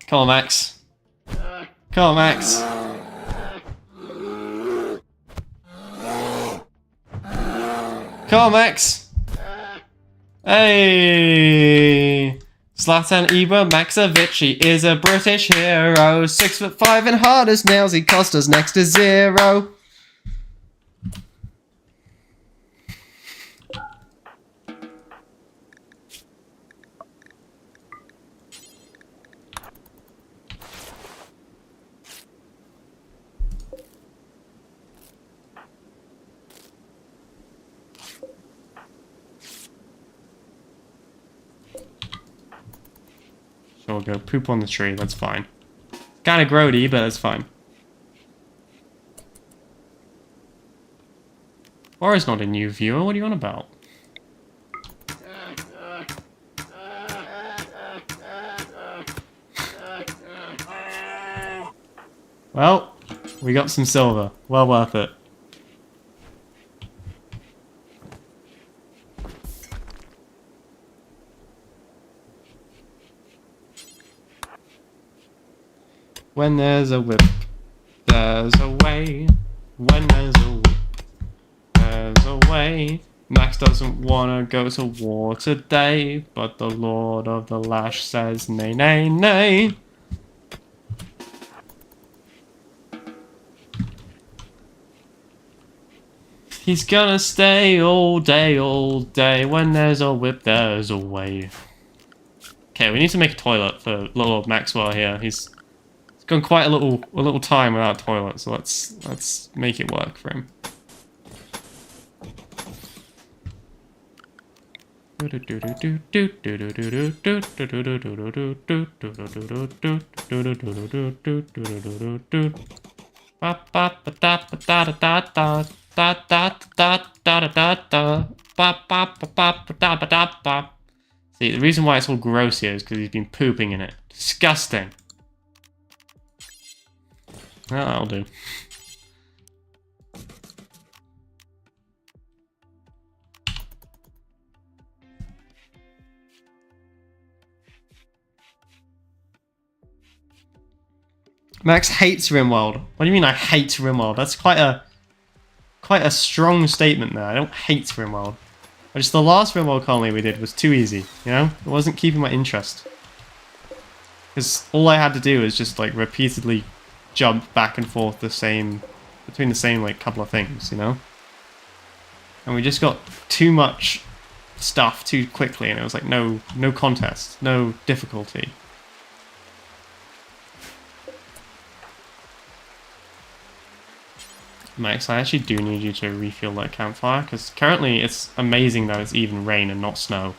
Come on, Max. Come on, Max. Come on, Max. Hey! Zlatan Ibrahimovic, he is a British hero. 6'5" and hard as nails, he cost us next to zero. So we'll go poop on the tree, that's fine. Kinda grody, but that's fine. Laura's not a new viewer, what are you on about? Well, we got some silver. Well worth it. When there's a whip, there's a way. When there's a whip, there's a way. Max doesn't wanna go to war today, but the Lord of the Lash says nay, nay, nay. He's gonna stay all day, all day. When there's a whip, there's a way. Okay, we need to make a toilet for little old Maxwell here. He's gone quite a little time without a toilet, so let's make it work for him. See, the reason why it's all gross here is because he's been pooping in it. Disgusting. Well, that'll do. Max hates Rimworld. What do you mean I hate Rimworld? That's quite a strong statement there. I don't hate Rimworld. Just the last Rimworld colony we did was too easy, you know? It wasn't keeping my interest. Because all I had to do was just like repeatedly jump back and forth between the same like couple of things, you know? And we just got too much stuff too quickly, and it was like no contest, no difficulty. Max, I actually do need you to refuel that campfire, because currently it's amazing that it's even rain and not snow.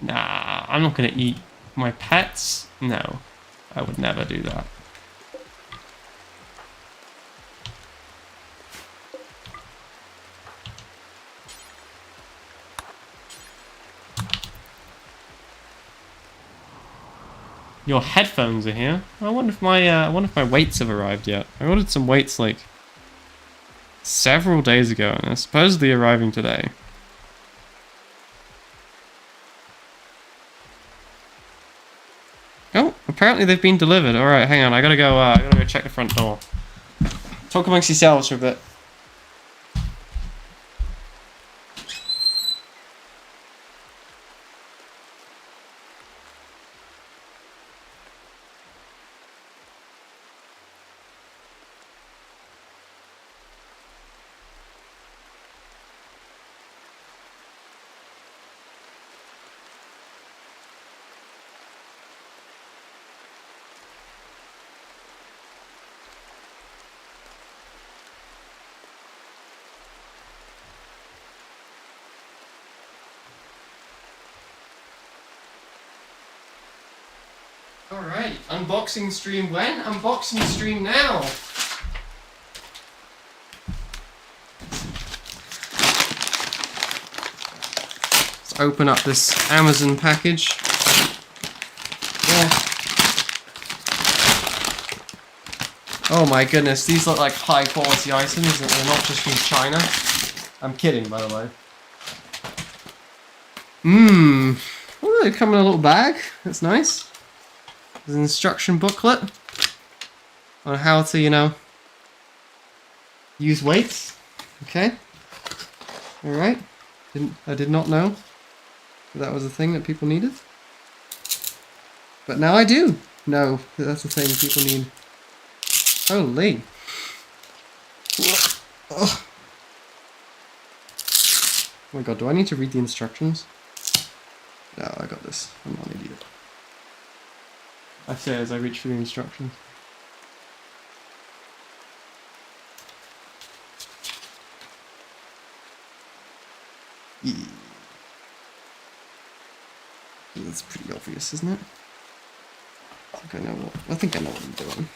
Nah, I'm not gonna eat my pets. No, I would never do that. Your headphones are here. I wonder if my weights have arrived yet. I ordered some weights like several days ago, and they're supposedly arriving today. Oh, apparently they've been delivered. All right, hang on. I gotta go check the front door. Talk amongst yourselves for a bit. Alright, unboxing stream when? Unboxing stream now! Let's open up this Amazon package. Yeah. Oh my goodness, these look like high quality items and they're not just from China. I'm kidding, by the way. Oh, they come in a little bag. That's nice. There's an instruction booklet on how to, you know, use weights. Okay. Alright. I did not know that was a thing that people needed. But now I do know that that's a thing people need. Holy. Oh my god, do I need to read the instructions? No, I got this. I'm not an idiot. I say as I reach for the instructions. Yeah. That's pretty obvious, isn't it? I think I know what I'm doing.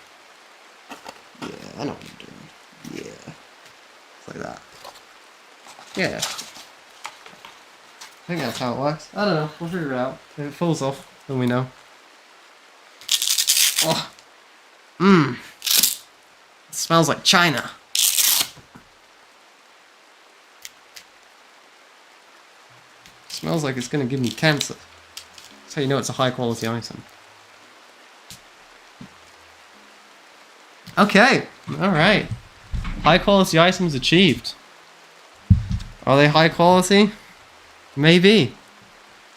Yeah, I know what I'm doing. Yeah. It's like that. Yeah. I think that's how it works. I don't know. We'll figure it out. If it falls off, then we know. Oh. It smells like China. It smells like it's going to give me cancer. That's how you know it's a high quality item. Okay. Alright. High quality items achieved. Are they high quality? Maybe.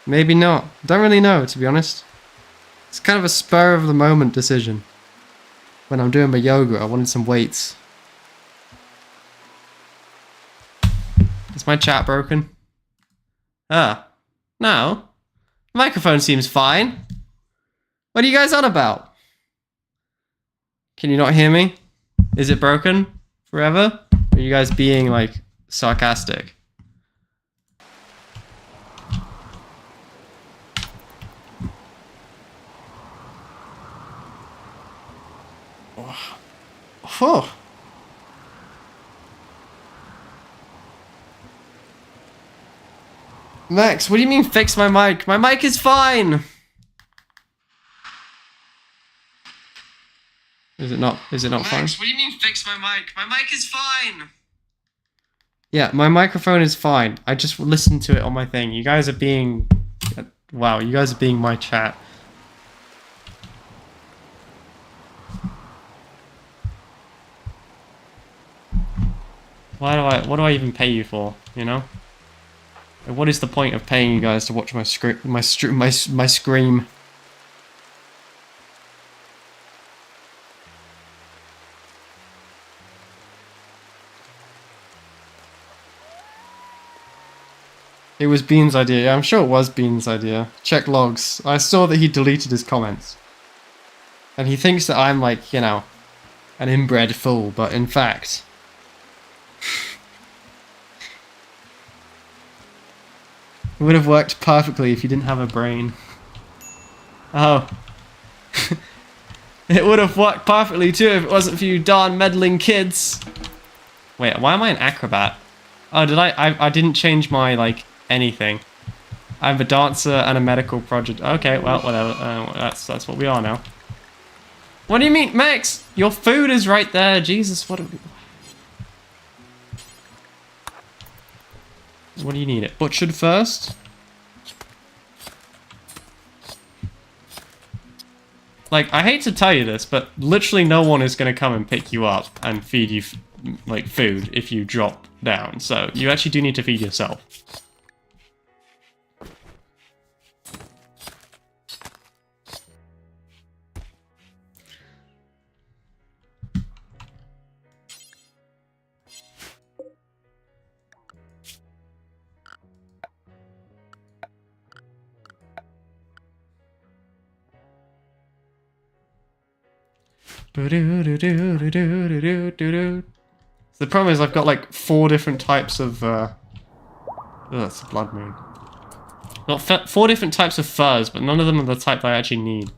Maybe not. Don't really know, to be honest. It's kind of a spur of the moment decision. When I'm doing my yoga, I wanted some weights. Is my chat broken? Ah. No. The microphone seems fine. What are you guys on about? Can you not hear me? Is it broken forever? Are you guys being, like, sarcastic? Oh. Max, what do you mean fix my mic? My mic is fine! Is it not fine? Max, what do you mean fix my mic? My mic is fine! Yeah, my microphone is fine. I just listened to it on my thing. You guys are being... Wow, you guys are being my chat. What do I even pay you for, you know? What is the point of paying you guys to watch my scream? It was Bean's idea. Yeah, I'm sure it was Bean's idea. Check logs. I saw that he deleted his comments. And he thinks that I'm like, you know, an inbred fool, but in fact... It would have worked perfectly if you didn't have a brain. Oh. It would have worked perfectly too if it wasn't for you darn meddling kids. Wait, why am I an acrobat? Oh, did I didn't change my, like, anything. I'm a dancer and a medical project. Okay, well, whatever. That's what we are now. What do you mean, Max? Your food is right there. Jesus, what do you need it? Butchered first? Like, I hate to tell you this, but literally no one is going to come and pick you up and feed you, like, food if you drop down. So, you actually do need to feed yourself. So the problem is I've got like 4 different types of that's a blood moon. I've got 4 different types of furs, but none of them are the type that I actually need.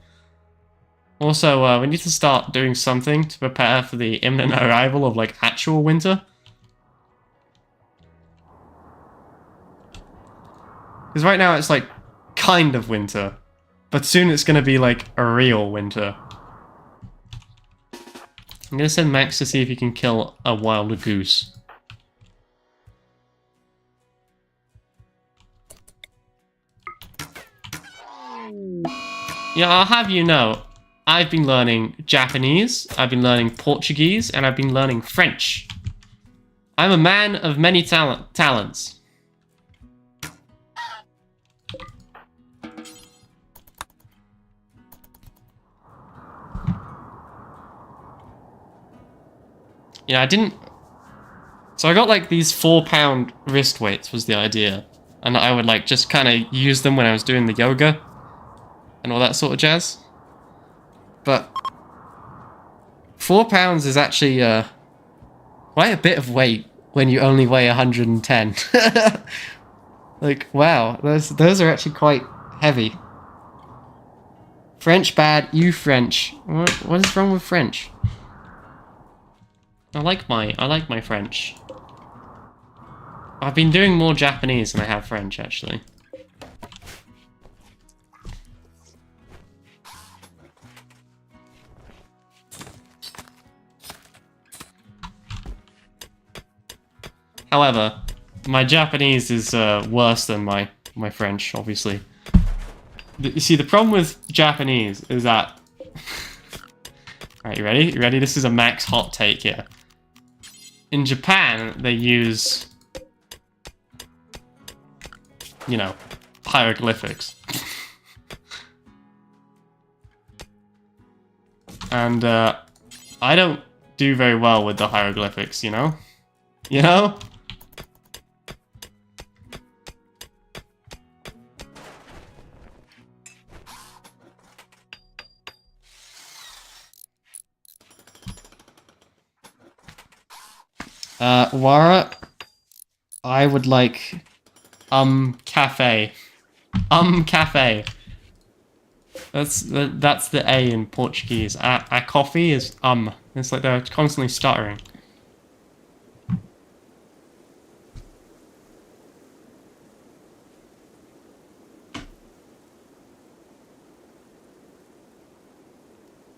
Also, we need to start doing something to prepare for the imminent arrival of like actual winter. Because right now it's like kind of winter, but soon it's going to be like a real winter. I'm going to send Max to see if he can kill a wild goose. Yeah, I'll have you know, I've been learning Japanese, I've been learning Portuguese, and I've been learning French. I'm a man of many talents. Yeah, I didn't... So I got like these 4-pound wrist weights was the idea. And I would like just kind of use them when I was doing the yoga. And all that sort of jazz. But 4 pounds is actually quite a bit of weight when you only weigh 110. Like, wow, those are actually quite heavy. French bad, you French. What is wrong with French? I like my French. I've been doing more Japanese than I have French, actually. However, my Japanese is worse than my French, obviously. You see, the problem with Japanese is that... Alright, you ready? You ready? This is a Max hot take here. In Japan, they use... you know, hieroglyphics. And, I don't do very well with the hieroglyphics, you know? You know? Wara, I would like, cafe. Cafe. That's the A in Portuguese. A coffee is, It's like they're constantly stuttering.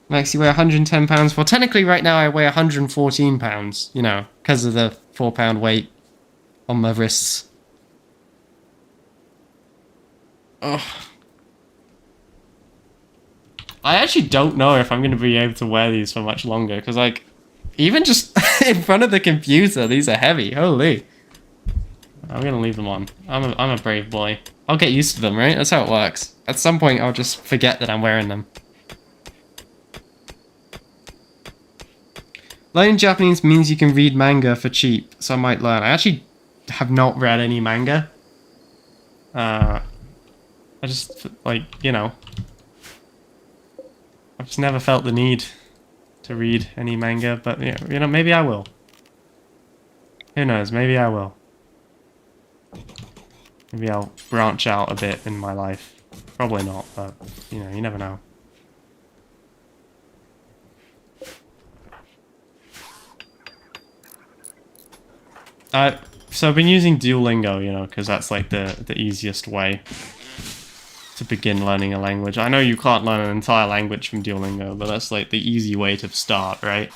Max, you weigh 110 pounds. Well, technically right now I weigh 114 pounds, you know, because of the 4-pound weight on my wrists. Ugh. I actually don't know if I'm going to be able to wear these for much longer, because, like, even just in front of the computer, these are heavy. Holy. I'm going to leave them on. I'm a brave boy. I'll get used to them, right? That's how it works. At some point, I'll just forget that I'm wearing them. Learning Japanese means you can read manga for cheap, so I might learn. I actually have not read any manga. I just, like, you know, I've just never felt the need to read any manga, but, you know, maybe I will. Who knows, maybe I will. Maybe I'll branch out a bit in my life. Probably not, but, you know, you never know. So I've been using Duolingo, you know, because that's like the easiest way to begin learning a language. I know you can't learn an entire language from Duolingo, but that's like the easy way to start, right?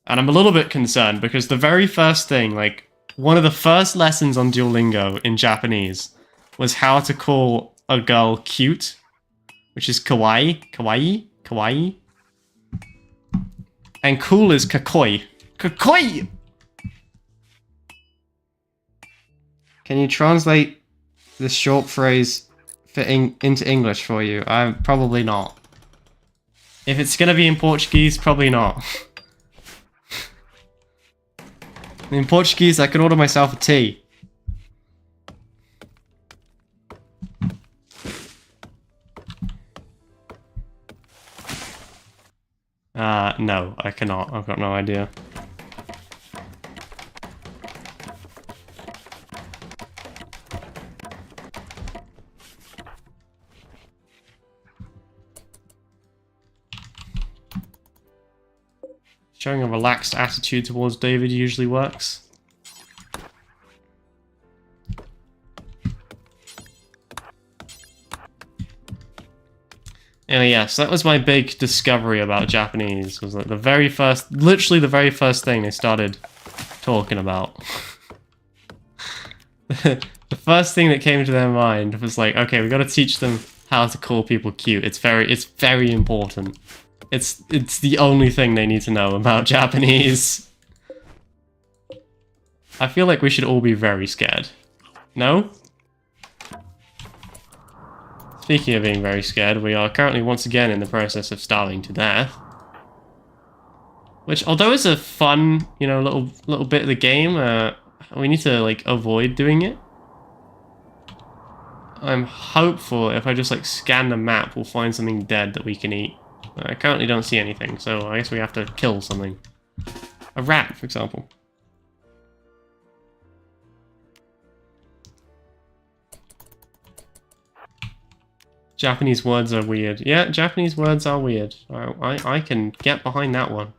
And I'm a little bit concerned because the very first thing, like one of the first lessons on Duolingo in Japanese was how to call a girl cute, which is kawaii, kawaii, kawaii. And cool is kakoi. Kakoi! Can you translate this short phrase into English for you? Probably not. If it's gonna be in Portuguese, probably not. In Portuguese, I can order myself a tea. No, I cannot. I've got no idea. Showing a relaxed attitude towards David usually works. Anyway, yeah, so that was my big discovery about Japanese, was like the very first, literally the very first thing they started talking about. The first thing that came to their mind was like, okay, we gotta teach them how to call people cute. It's very important. It's the only thing they need to know about Japanese. I feel like we should all be very scared. No? Speaking of being very scared, we are currently once again in the process of starving to death. Which, although it's a fun, you know, little bit of the game, we need to, like, avoid doing it. I'm hopeful if I just, like, scan the map, we'll find something dead that we can eat. I currently don't see anything, so I guess we have to kill something. A rat, for example. Japanese words are weird. Yeah, Japanese words are weird. I can get behind that one.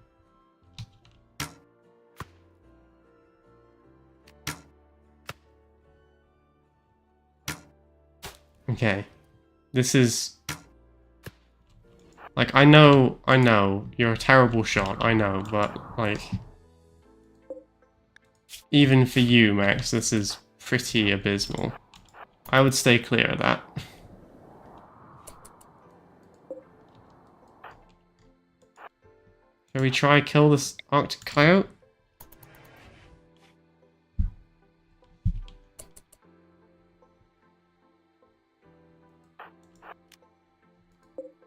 Okay. This is... Like, I know, you're a terrible shot, I know, but, like... Even for you, Max, this is pretty abysmal. I would stay clear of that. Shall we try kill this Arctic coyote?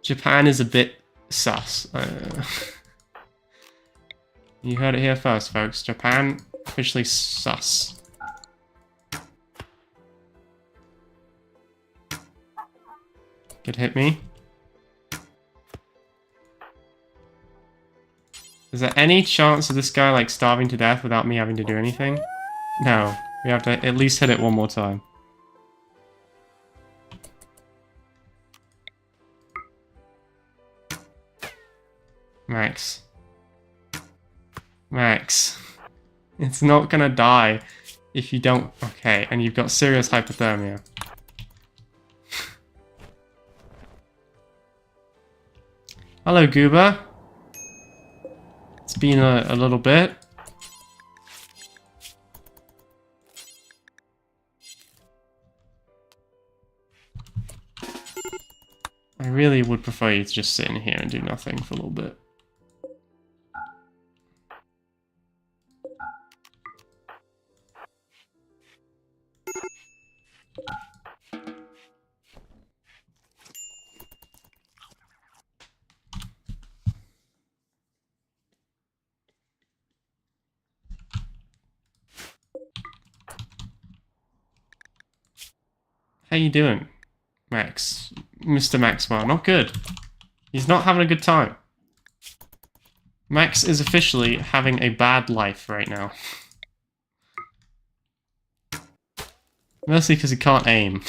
Japan is a bit sus. You heard it here first, folks. Japan, officially sus. Could hit me. Is there any chance of this guy, like, starving to death without me having to do anything? No. We have to at least hit it one more time. Max. Max. It's not gonna die if you don't... Okay, and you've got serious hypothermia. Hello, Goober. It's been a little bit. I really would prefer you to just sit in here and do nothing for a little bit. How you doing, Max? Mr. Maxwell, not good. He's not having a good time. Max is officially having a bad life right now. Mostly because he can't aim.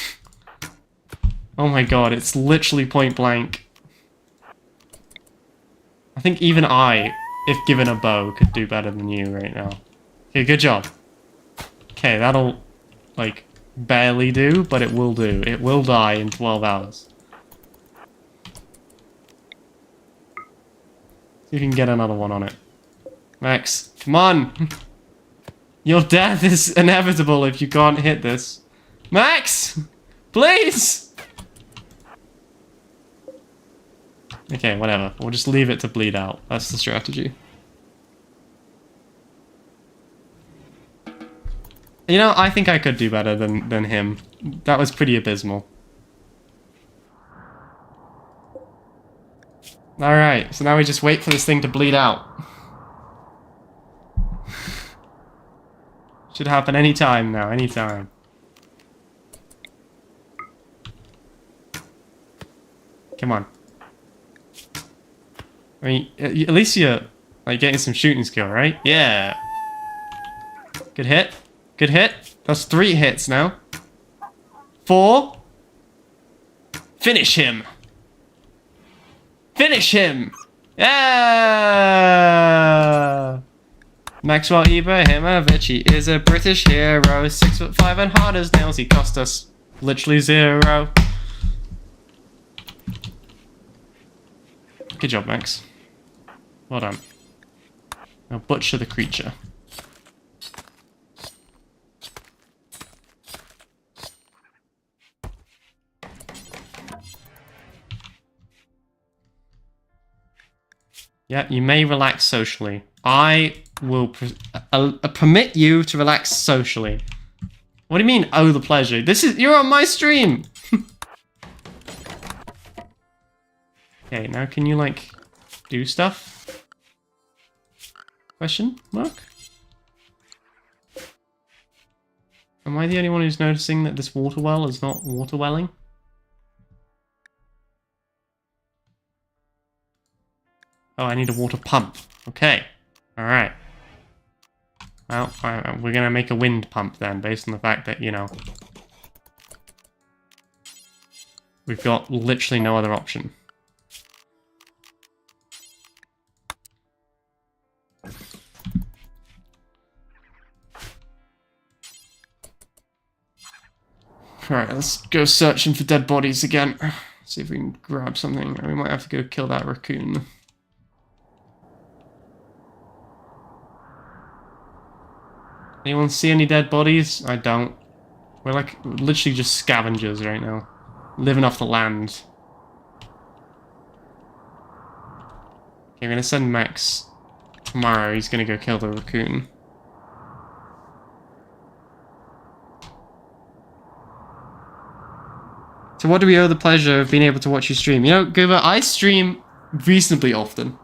Oh my god, it's literally point blank. I think even I, if given a bow, could do better than you right now. Okay, good job. Okay, that'll, like, barely do, but it will do. It will die in 12 hours. See if you can get another one on it. Max, come on! Your death is inevitable if you can't hit this. Max! Please! Okay, whatever. We'll just leave it to bleed out. That's the strategy. You know, I think I could do better than him. That was pretty abysmal. Alright, so now we just wait for this thing to bleed out. Should happen any time now, any time. Come on. I mean, at least you're, like, getting some shooting skill, right? Yeah. Good hit. Good hit. That's 3 hits now. 4. Finish him. Finish him. Yeah. Maxwell Ibrahimovic, he is a British hero. 6'5" and hard as nails. He cost us literally 0. Good job, Max. Well done. Now butcher the creature. Yeah, you may relax socially. I will permit you to relax socially. What do you mean, oh, the pleasure? You're on my stream! Okay, now can you, like, do stuff? Question mark? Am I the only one who's noticing that this water well is not water welling? Oh, I need a water pump. Okay. Alright. Well, we're gonna make a wind pump then, based on the fact that, you know, we've got literally no other option. Alright, let's go searching for dead bodies again. See if we can grab something. We might have to go kill that raccoon. Anyone see any dead bodies? I don't. We're like literally just scavengers right now. Living off the land. Okay, I'm gonna send Max tomorrow. He's gonna go kill the raccoon. So what do we owe the pleasure of being able to watch you stream? You know, Goober, I stream reasonably often.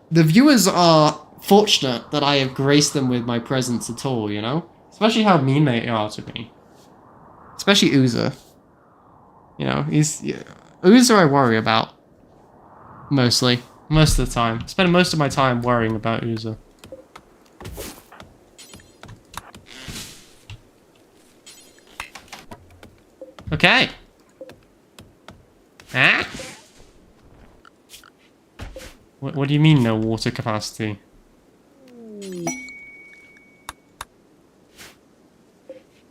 The viewers are fortunate that I have graced them with my presence at all, you know? Especially how mean they are to me. Especially Uza. You know, Uza I worry about. Mostly. Most of the time. I spend most of my time worrying about Uza. Okay. Ah? What do you mean no water capacity?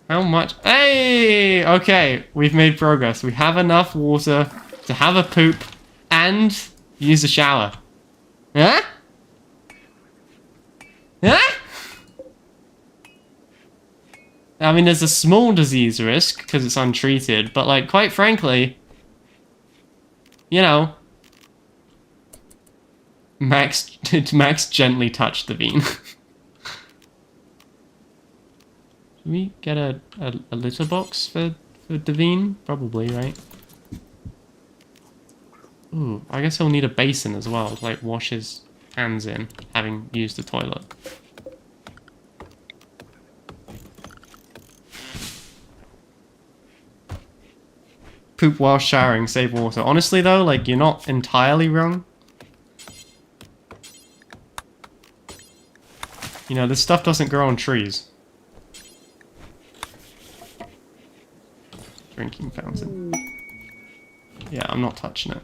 How much? Hey! Okay, we've made progress. We have enough water to have a poop and use a shower. Huh? Huh? I mean, there's a small disease risk because it's untreated, but, like, quite frankly, you know, Max gently touched the bean. Can we get a litter box for Devine? Probably, right? Ooh, I guess he'll need a basin as well to, like, wash his hands in, having used the toilet. Poop while showering, save water. Honestly, though, like, you're not entirely wrong. You know, this stuff doesn't grow on trees. Drinking fountain. Yeah, I'm not touching it.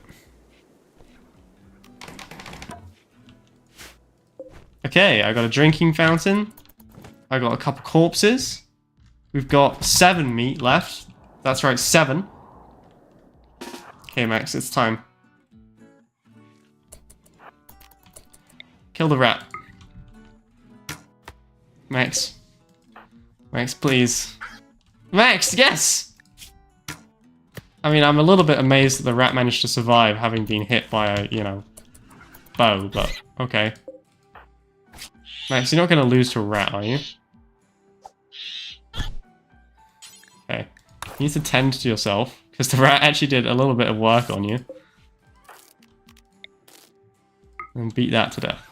Okay, I got a drinking fountain. I got a couple corpses. We've got 7 meat left. That's right, 7. Okay, Max, it's time. Kill the rat. Max. Max, please. Max, yes! I mean, I'm a little bit amazed that the rat managed to survive having been hit by a, you know, bow, but okay. Max, you're not going to lose to a rat, are you? Okay. You need to tend to yourself, because the rat actually did a little bit of work on you. And beat that to death.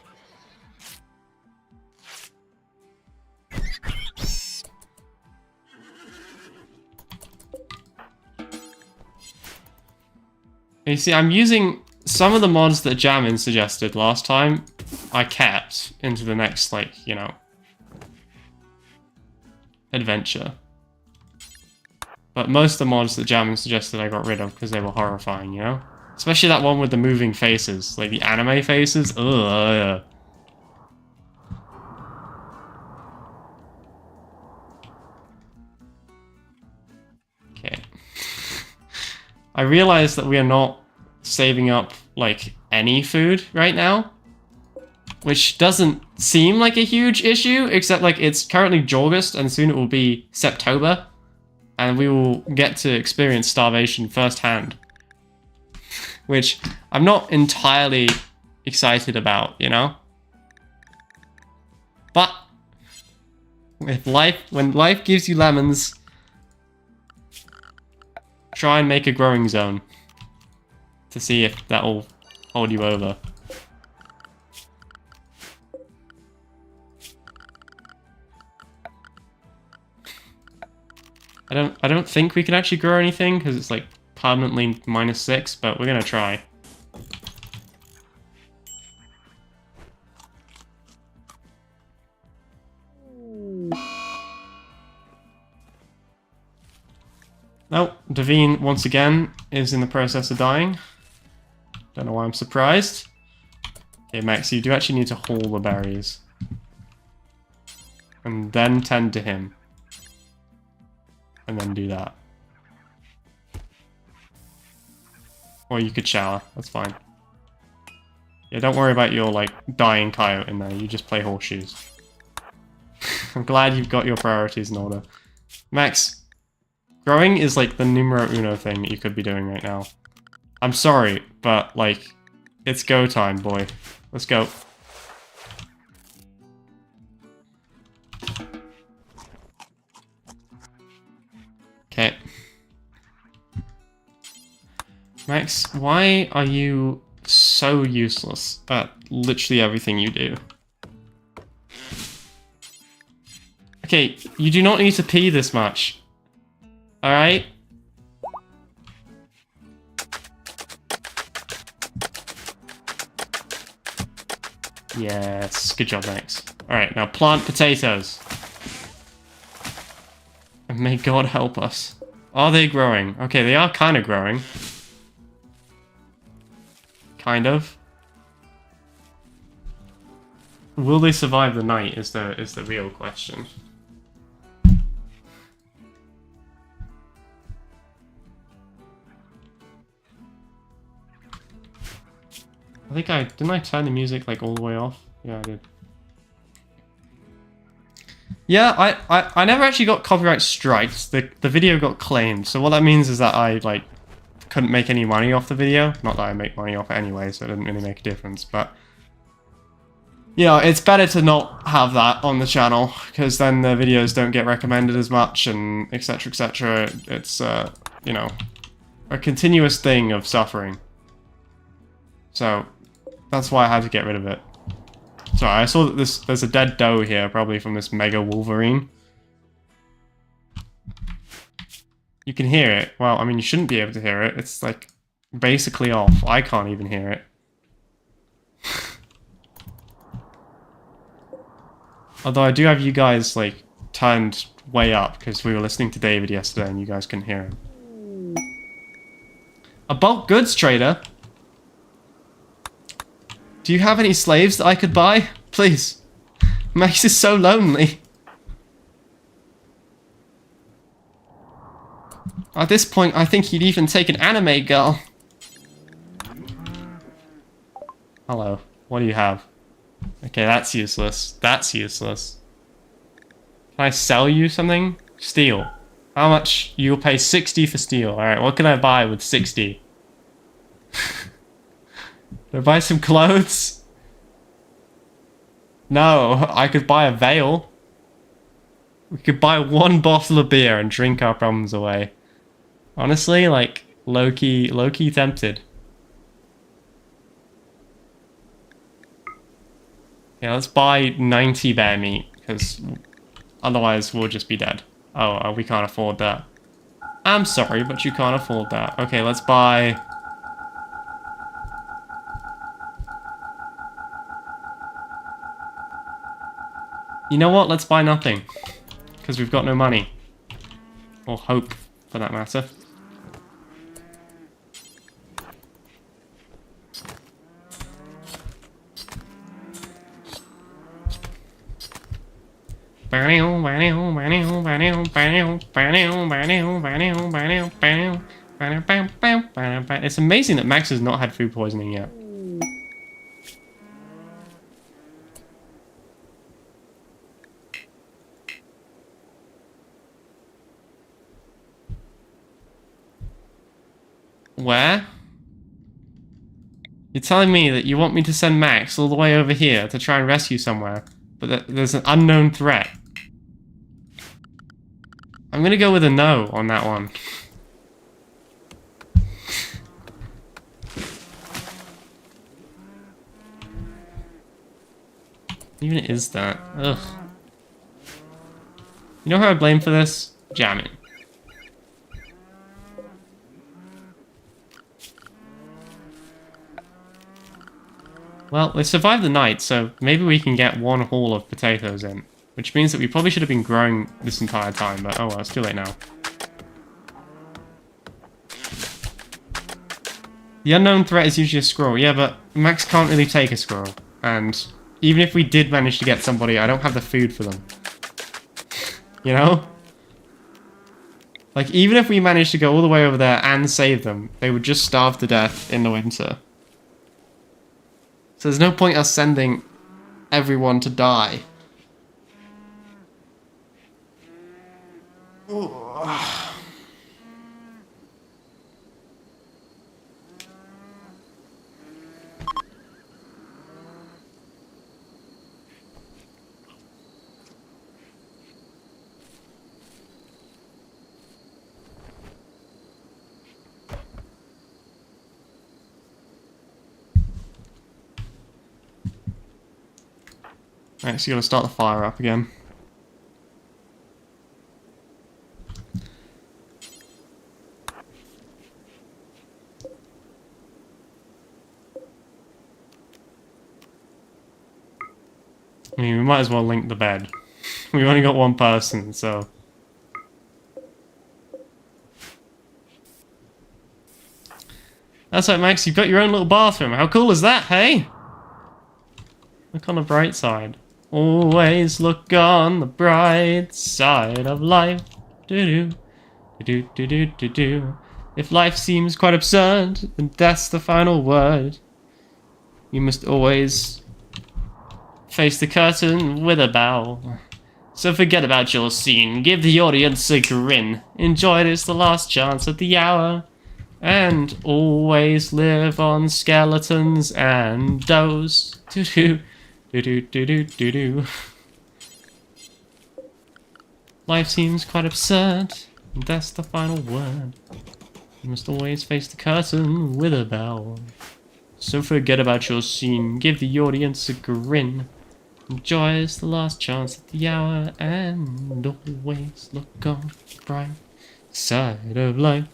You see, I'm using some of the mods that Jamin suggested last time. I kept into the next, like, you know, adventure. But most of the mods that Jamin suggested I got rid of because they were horrifying, you know? Especially that one with the moving faces, like the anime faces. Ugh. Okay. I realize that we are not saving up, like, any food right now. Which doesn't seem like a huge issue, except, like, it's currently August, and soon it will be September. And we will get to experience starvation firsthand. Which I'm not entirely excited about, you know? But when life gives you lemons, try and make a growing zone to see if that will hold you over. I don't think we can actually grow anything because it's like permanently -6, but we're gonna try. Nope, Davine once again is in the process of dying. Don't know why I'm surprised. Okay, Max, you do actually need to haul the berries. And then tend to him. And then do that. Or you could shower, that's fine. Yeah, don't worry about your, like, dying coyote in there, you just play horseshoes. I'm glad you've got your priorities in order. Max, growing is, like, the numero uno thing that you could be doing right now. I'm sorry, but, like, it's go time, boy. Let's go. Okay. Max, why are you so useless at literally everything you do? Okay, you do not need to pee this much. Alright? Yes, good job, Max. Alright, now plant potatoes. And may God help us. Are they growing? Okay, they are kind of growing. Kind of. Will they survive the night is the real question. I think didn't I turn the music like all the way off? Yeah, I did. Yeah, I never actually got copyright strikes. The video got claimed. So what that means is that I like couldn't make any money off the video. Not that I make money off it anyway, so it didn't really make a difference. But yeah, it's better to not have that on the channel because then the videos don't get recommended as much and etc. etc. It's you know, a continuous thing of suffering. So that's why I had to get rid of it. Sorry, I saw that there's a dead doe here, probably from this Mega Wolverine. You can hear it. Well, I mean, you shouldn't be able to hear it. It's, like, basically off. I can't even hear it. Although I do have you guys, like, turned way up, because we were listening to David yesterday and you guys couldn't hear him. A bulk goods trader? Do you have any slaves that I could buy? Please. Max is so lonely. At this point, I think he'd even take an anime girl. Hello. What do you have? Okay, that's useless. That's useless. Can I sell you something? Steel. How much? You'll pay 60 for steel. Alright, what can I buy with 60? Can I buy some clothes? No, I could buy a veil. We could buy one bottle of beer and drink our problems away. Honestly, like, low-key tempted. Yeah, let's buy 90 bear meat, because otherwise we'll just be dead. Oh, we can't afford that. I'm sorry, but you can't afford that. Okay, let's buy... You know what? Let's buy nothing. Because we've got no money. Or hope, for that matter. It's amazing that Max has not had food poisoning yet. Where? You're telling me that you want me to send Max all the way over here to try and rescue somewhere, but that there's an unknown threat. I'm gonna go with a no on that one. Even is that? Ugh. You know who I blame for this? Jamming. Well, they survived the night, so maybe we can get one haul of potatoes in. Which means that we probably should have been growing this entire time, but oh well, it's too late now. The unknown threat is usually a squirrel. Yeah, but Max can't really take a squirrel. And even if we did manage to get somebody, I don't have the food for them. You know? Like, even if we managed to go all the way over there and save them, they would just starve to death in the winter. So there's no point us sending everyone to die. Alright, so you gotta start the fire up again. I mean, we might as well link the bed. We've only got one person, so... That's right, Max, you've got your own little bathroom. How cool is that, hey? Look on the bright side. Always look on the bright side of life. Do-do. Do-do-do-do-do-do. If life seems quite absurd, then that's the final word. You must always face the curtain with a bow. So forget about your scene, give the audience a grin. Enjoy it, it's the last chance at the hour. And always live on skeletons and doughs. Do-do. Do-do-do-do-do-do. Life seems quite absurd, and that's the final word. You must always face the curtain with a bow. So forget about your scene, give the audience a grin. Enjoy is the last chance at the hour, and always look on the bright side of life.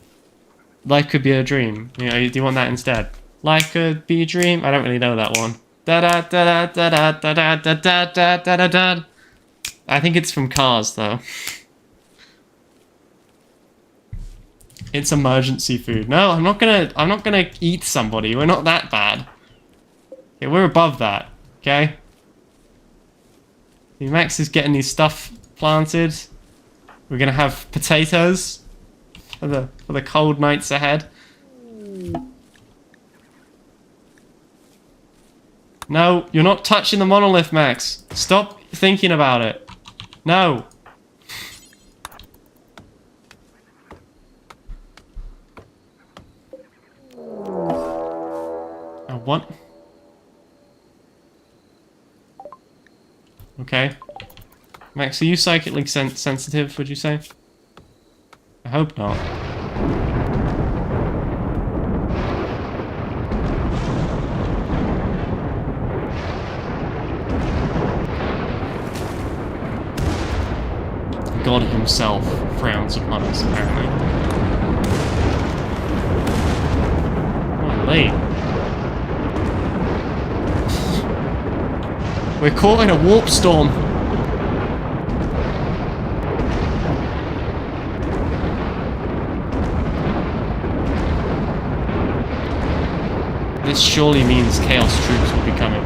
Life could be a dream. You know, do you want that instead? Life could be a dream. I don't really know that one. Da da da da da da da da da da da da da. I think it's from Cars though. It's emergency food. No, I'm not gonna eat somebody. We're not that bad. Okay, we're above that. Okay. Max is getting his stuff planted. We're gonna have potatoes. for the cold nights ahead. No, you're not touching the monolith, Max. Stop thinking about it. No. Oh, what? Okay. Max, are you psychically sensitive, would you say? I hope not. God himself frowns upon us, apparently. Holy. We're caught in a warp storm. This surely means Chaos troops will be coming.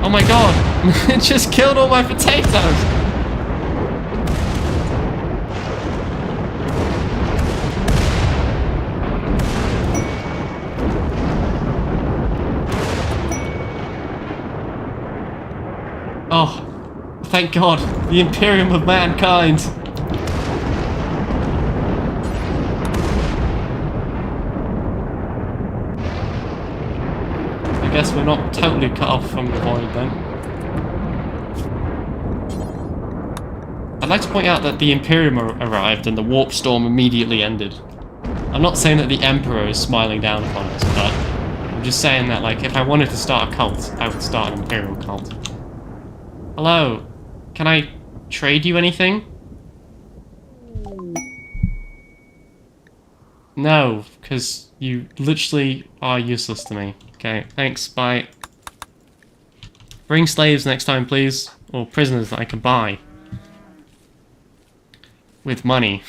Oh my god! It just killed all my potatoes! Oh, thank God, the Imperium of Mankind. I guess we're not totally cut off from the void then. I'd like to point out that the Imperium arrived and the warp storm immediately ended. I'm not saying that the Emperor is smiling down upon us, but I'm just saying that, like, if I wanted to start a cult, I would start an Imperial cult. Hello, can I trade you anything? No, because you literally are useless to me. Okay, thanks, bye. Bring slaves next time, please. Or prisoners that I can buy. With money.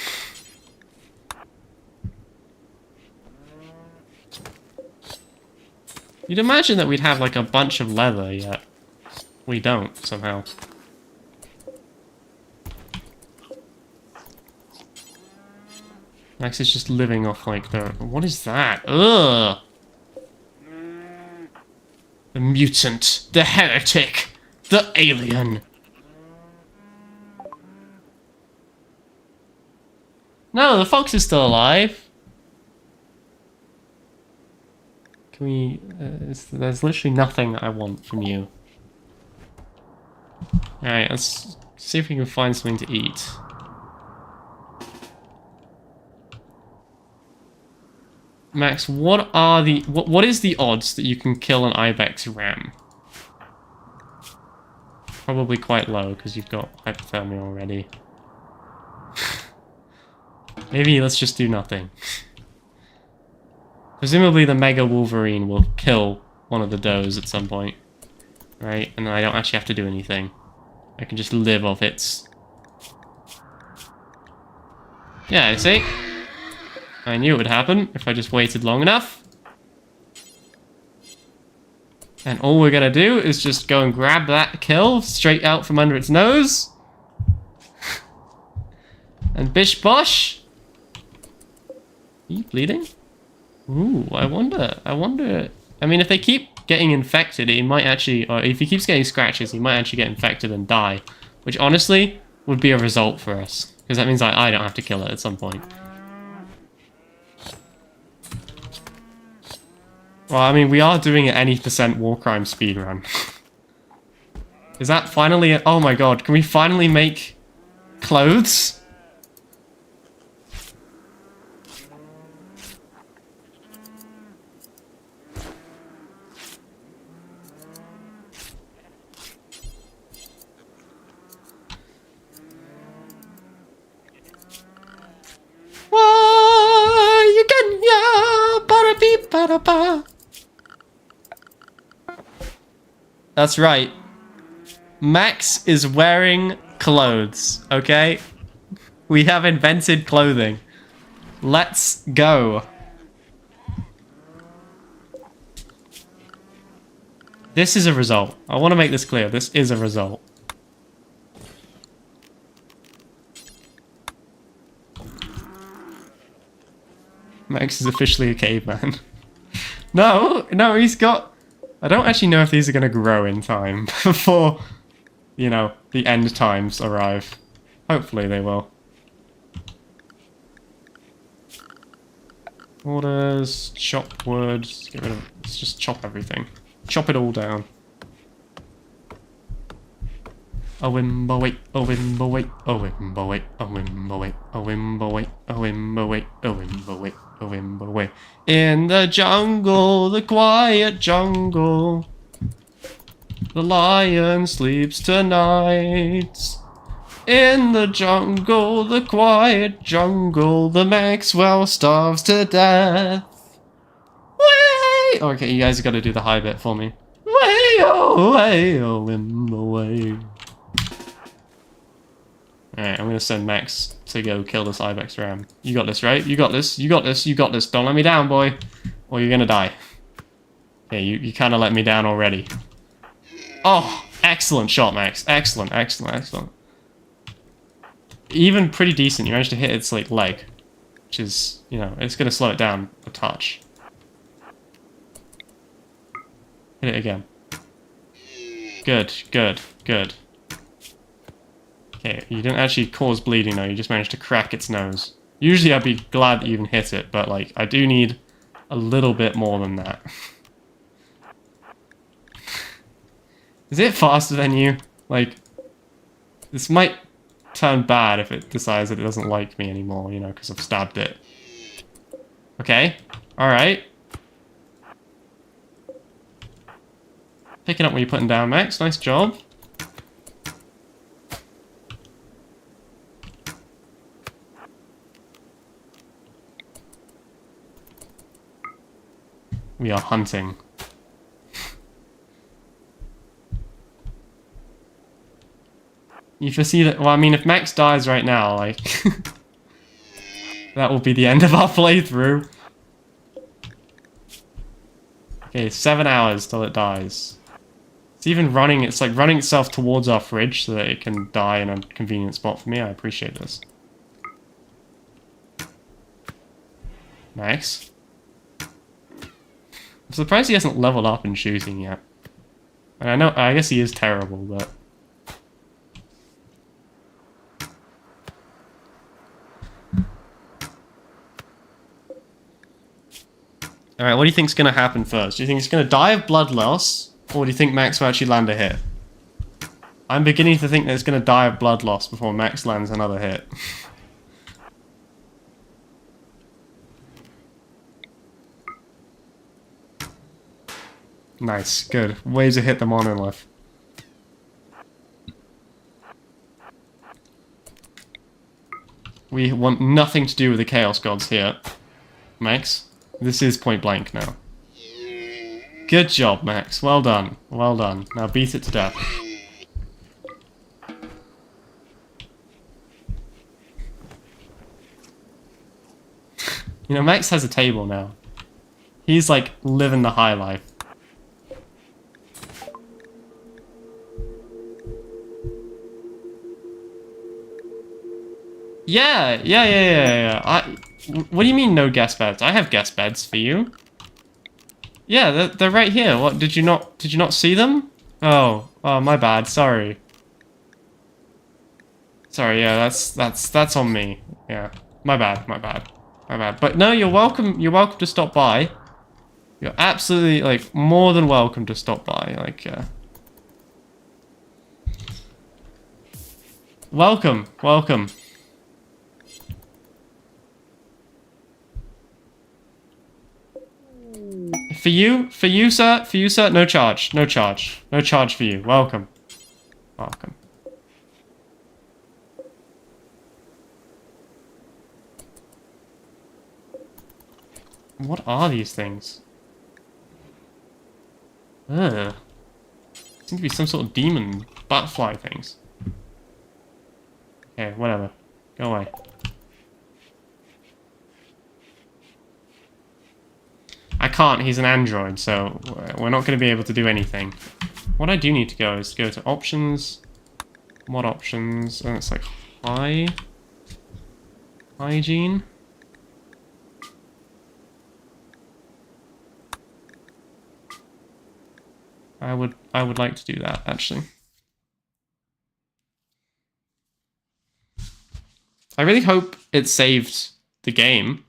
You'd imagine that we'd have like a bunch of leather, yet we don't, somehow. Max is just living off like the... What is that? Ugh! The mutant, the heretic, the alien. No, the fox is still alive. Can we... there's literally nothing I want from you. Alright, let's see if we can find something to eat. Max, what are the... What is the odds that you can kill an ibex ram? Probably quite low, because you've got hypothermia already. Maybe let's just do nothing. Presumably the Mega Wolverine will kill one of the does at some point. Right? And then I don't actually have to do anything. I can just live off its... Yeah, see? I knew it would happen if I just waited long enough. And all we're gonna do is just go and grab that kill straight out from under its nose. And bish bosh. Are you bleeding? Ooh, I wonder. I mean, if they keep getting infected, he might actually... Or if he keeps getting scratches, he might actually get infected and die. Which, honestly, would be a result for us. Because that means I don't have to kill it at some point. Well, I mean, we are doing an any percent war crime speedrun. Is that finally... Oh my god, can we finally make clothes? That's right. Max is wearing clothes, okay? We have invented clothing. Let's go. This is a result. I want to make this clear. This is a result. Max is officially a caveman. No, he's got... I don't actually know if these are going to grow in time before, you know, the end times arrive. Hopefully they will. Orders, chop wood, get rid of... Let's just chop everything. Chop it all down. A wimble a wimble a wimble a wimble a wimble a wimble a wimble a wimble. In the jungle, the quiet jungle, the lion sleeps tonight. In the jungle, the quiet jungle, the Maxwell starves to death. Way! Okay, you guys got to do the high bit for me. Way oh wimble way. Alright, I'm gonna send Max to go kill this Ibex ram. You got this, right? You got this, you got this, you got this. Don't let me down, boy. Or you're gonna die. Yeah, you kinda let me down already. Oh, excellent shot, Max. Excellent, excellent, excellent. Even pretty decent. You managed to hit its, like, leg. Which is, you know, it's gonna slow it down a touch. Hit it again. Good, good, good. Okay, you didn't actually cause bleeding though, you just managed to crack its nose. Usually I'd be glad that you even hit it, but like, I do need a little bit more than that. Is it faster than you? Like, this might turn bad if it decides that it doesn't like me anymore, you know, because I've stabbed it. Okay, alright. Picking up what you're putting down, Max, nice job. We are hunting. You foresee that... Well, I mean, if Max dies right now, like... that will be the end of our playthrough. Okay, 7 hours till it dies. It's even running... It's like running itself towards our fridge so that it can die in a convenient spot for me. I appreciate this. Max? I'm surprised he hasn't leveled up in shooting yet. And I guess he is terrible, but... Alright, what do you think's gonna happen first? Do you think it's gonna die of blood loss? Or do you think Max will actually land a hit? I'm beginning to think that it's gonna die of blood loss before Max lands another hit. Nice, good. Way to hit the monolith. We want nothing to do with the Chaos Gods here. Max, this is point blank now. Good job, Max. Well done. Well done. Now beat it to death. You know, Max has a table now. He's like living the high life. Yeah. What do you mean no guest beds? I have guest beds for you. Yeah, they're right here. What, did you not see them? Oh, my bad. Sorry. Sorry, yeah, that's on me. Yeah. My bad. But no, you're welcome to stop by. You're absolutely, like, more than welcome to stop by. Like, welcome. For you, sir, no charge for you. Welcome. What are these things? Ugh. Seem to be some sort of demon butterfly things. Okay, whatever. Go away. I can't, he's an android, so we're not going to be able to do anything. What I do need to go is go to options, mod options, and it's like hygiene. I would like to do that, actually. I really hope it saved the game.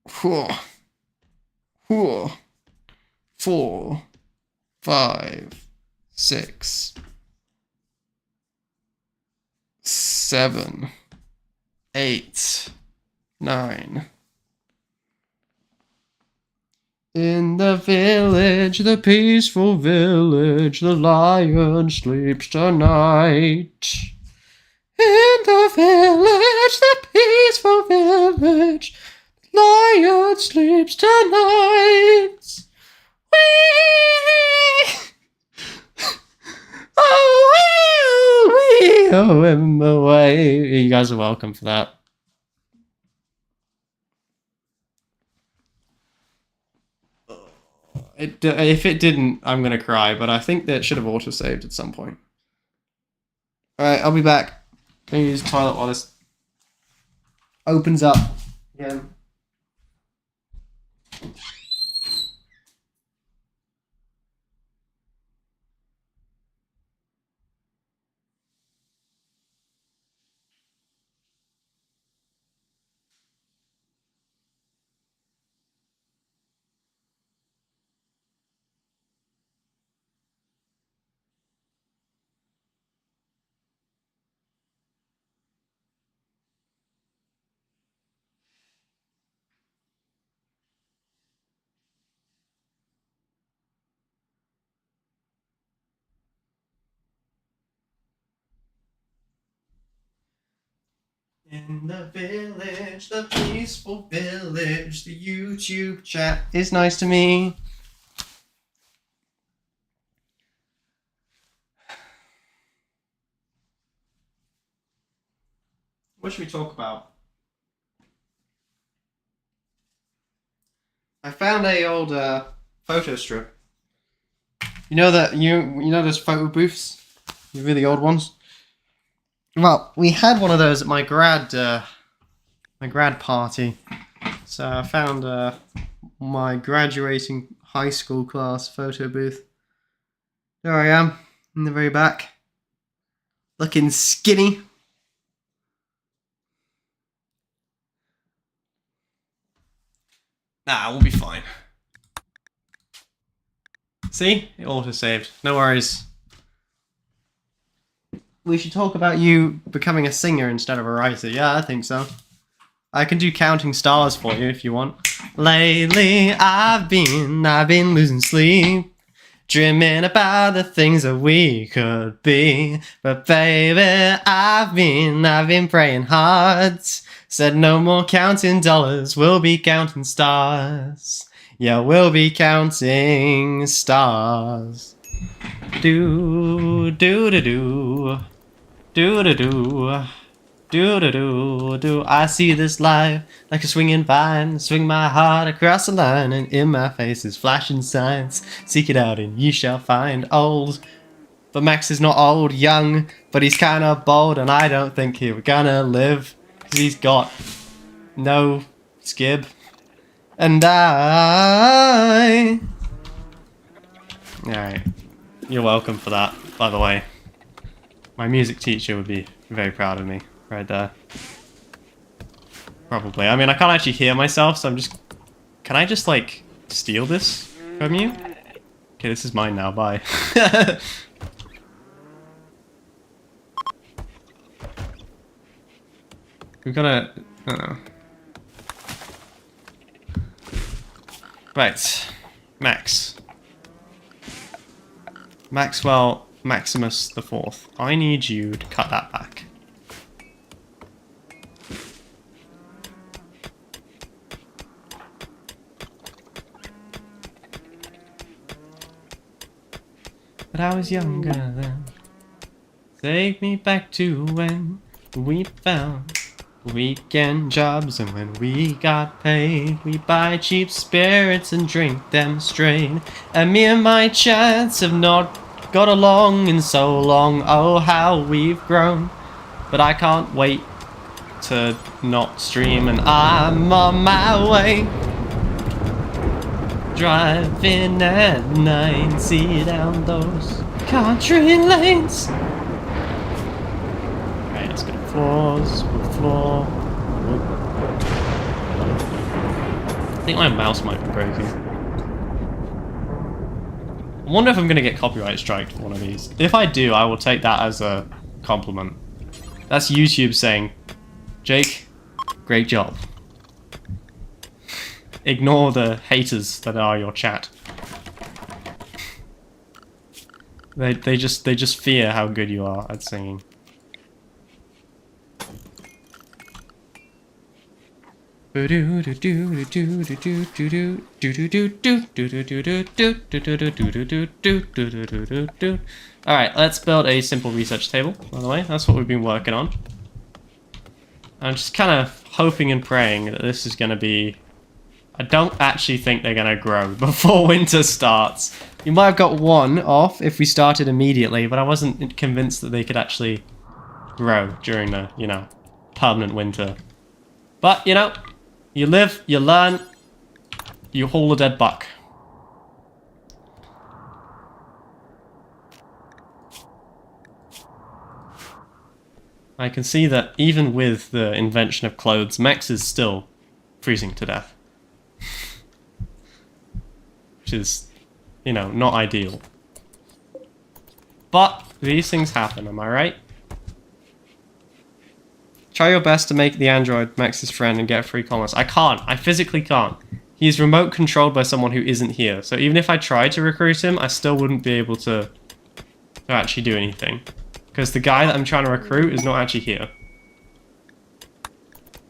Four, 5, 6, 7, 8, 9. In the village, the peaceful village, the lion sleeps tonight. In the village, the peaceful village, the lion sleeps tonight. Wee! Oh, him away. You guys are welcome for that. If it didn't, I'm gonna cry, but I think that it should have auto-saved at some point. Alright, I'll be back. Gonna use the toilet while this opens up again. In the village, the peaceful village, the YouTube chat is nice to me. What should we talk about? I found a old photo strip. You know that you know those photo booths, the really old ones. Well, we had one of those at my grad party. So I found my graduating high school class photo booth. There I am in the very back, looking skinny. Nah, we'll be fine. See? It auto-saved. No worries. We should talk about you becoming a singer instead of a writer. Yeah, I think so. I can do counting stars for you if you want. Lately, I've been losing sleep, dreaming about the things that we could be. But baby, I've been praying hard. Said no more counting dollars, we'll be counting stars. Yeah, we'll be counting stars. Do do do do. Do do do. Do do do do. I see this life like a swinging vine. Swing my heart across the line, and in my face is flashing signs. Seek it out and ye shall find. Old, but Max is not old. Young, but he's kinda bold, and I don't think he's gonna live, 'cause he's got no skib. And I... Alright. You're welcome for that, by the way. My music teacher would be very proud of me, right there. Probably. I mean, I can't actually hear myself, so I'm just... Can I just, like, steal this from you? Okay, this is mine now, bye. We've gotta... I don't know. Right. Max. Maxwell Maximus the Fourth. I need you to cut that back. But I was younger then. Take me back to when we found weekend jobs, and when we got paid, we buy cheap spirits and drink them straight. And me and my chance have not got along in so long. Oh, how we've grown. But I can't wait to not stream, and I'm on my way. Driving at night, see down those country lanes. Alright, let's go to floors, floor. I think my mouse might be breaking. I wonder if I'm gonna get copyright striked for one of these. If I do, I will take that as a compliment. That's YouTube saying, Jake, great job. Ignore the haters that are your chat. They just fear how good you are at singing. Alright, let's build a simple research table, by the way. That's what we've been working on. I'm just kind of hoping and praying that this is going to be... I don't actually think they're going to grow before winter starts. You might have got one off if we started immediately, but I wasn't convinced that they could actually grow during the, you know, permanent winter. But, you know, you live, you learn, you haul a dead buck. I can see that even with the invention of clothes, Max is still freezing to death. Which is, you know, not ideal. But these things happen, am I right? Try your best to make the android Max's friend and get free commerce. I can't. I physically can't. He's remote controlled by someone who isn't here. So even if I tried to recruit him, I still wouldn't be able to actually do anything. Because the guy that I'm trying to recruit is not actually here.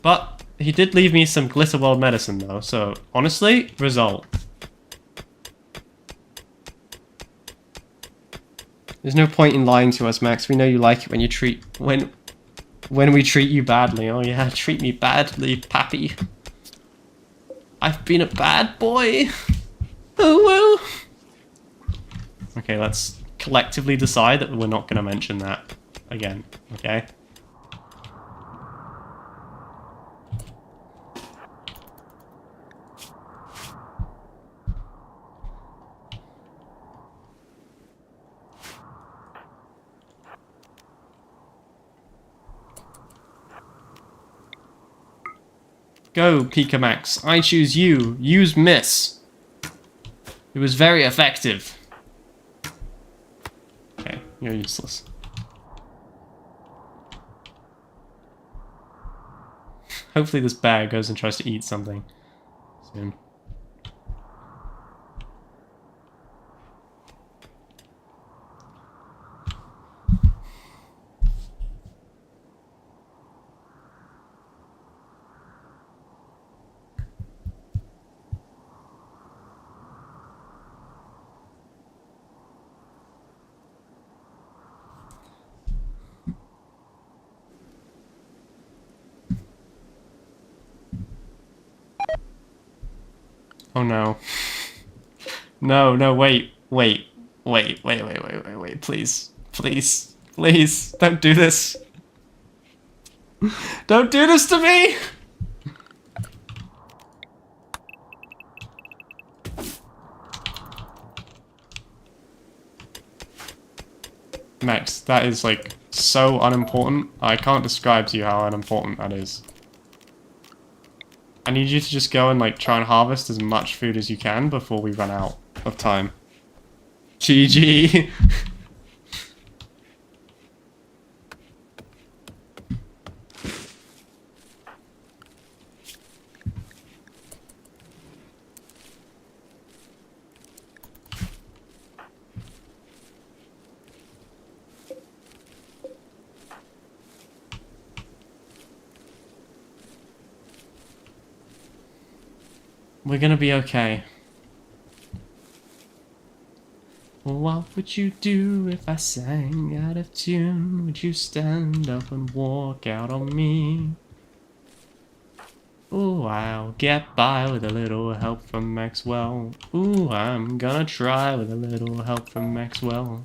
But he did leave me some Glitter World medicine though. So honestly, result. There's no point in lying to us, Max. We know you like it when you treat... When we treat you badly. Oh yeah, treat me badly, pappy. I've been a bad boy. Oh well. Okay, let's collectively decide that we're not going to mention that again, okay? Go, Pika Max. I choose you. Use Miss. It was very effective. Okay, you're useless. Hopefully this bear goes and tries to eat something soon. Oh no. No, no, wait, please. Please. Please, don't do this. Don't do this to me! Max, that is like so unimportant. I can't describe to you how unimportant that is. I need you to just go and like try and harvest as much food as you can before we run out of time. GG. We're gonna be okay. What would you do if I sang out of tune? Would you stand up and walk out on me? Ooh, I'll get by with a little help from Maxwell. Ooh, I'm gonna try with a little help from Maxwell.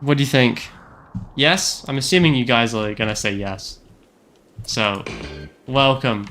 What do you think? Yes? I'm assuming you guys are gonna say yes. So, welcome.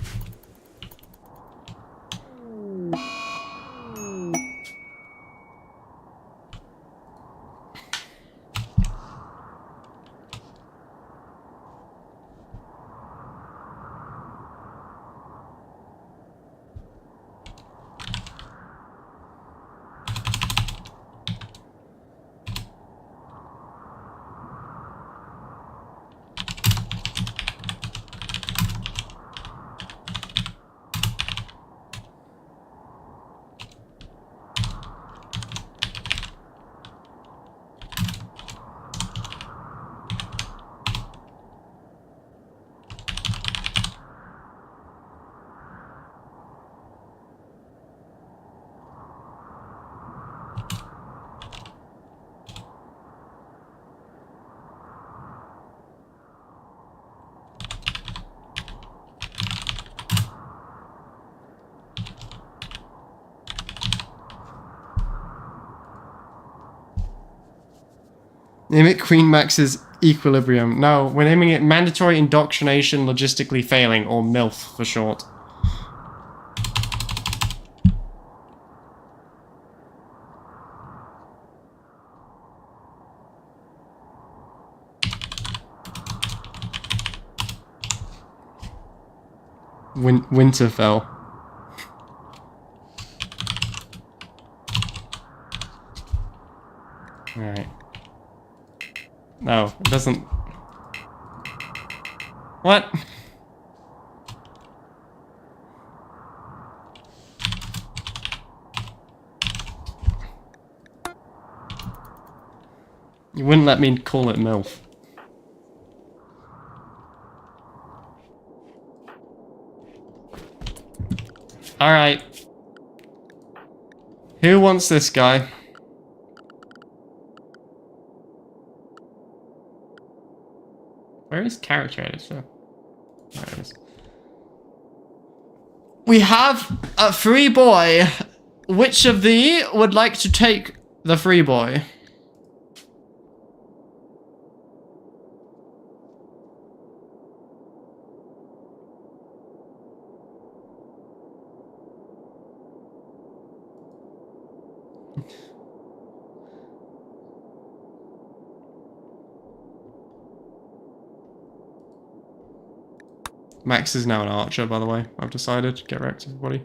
Name it Queen Max's Equilibrium. No, we're naming it Mandatory Indoctrination Logistically Failing, or MILF for short. Winterfell. Alright. No, it doesn't. What? You wouldn't let me call it MILF. Alright. Who wants this guy? Where is character editor? There it is. We have a free boy. Which of thee would like to take the free boy? Max is now an archer, by the way. I've decided. Get wrecked, everybody.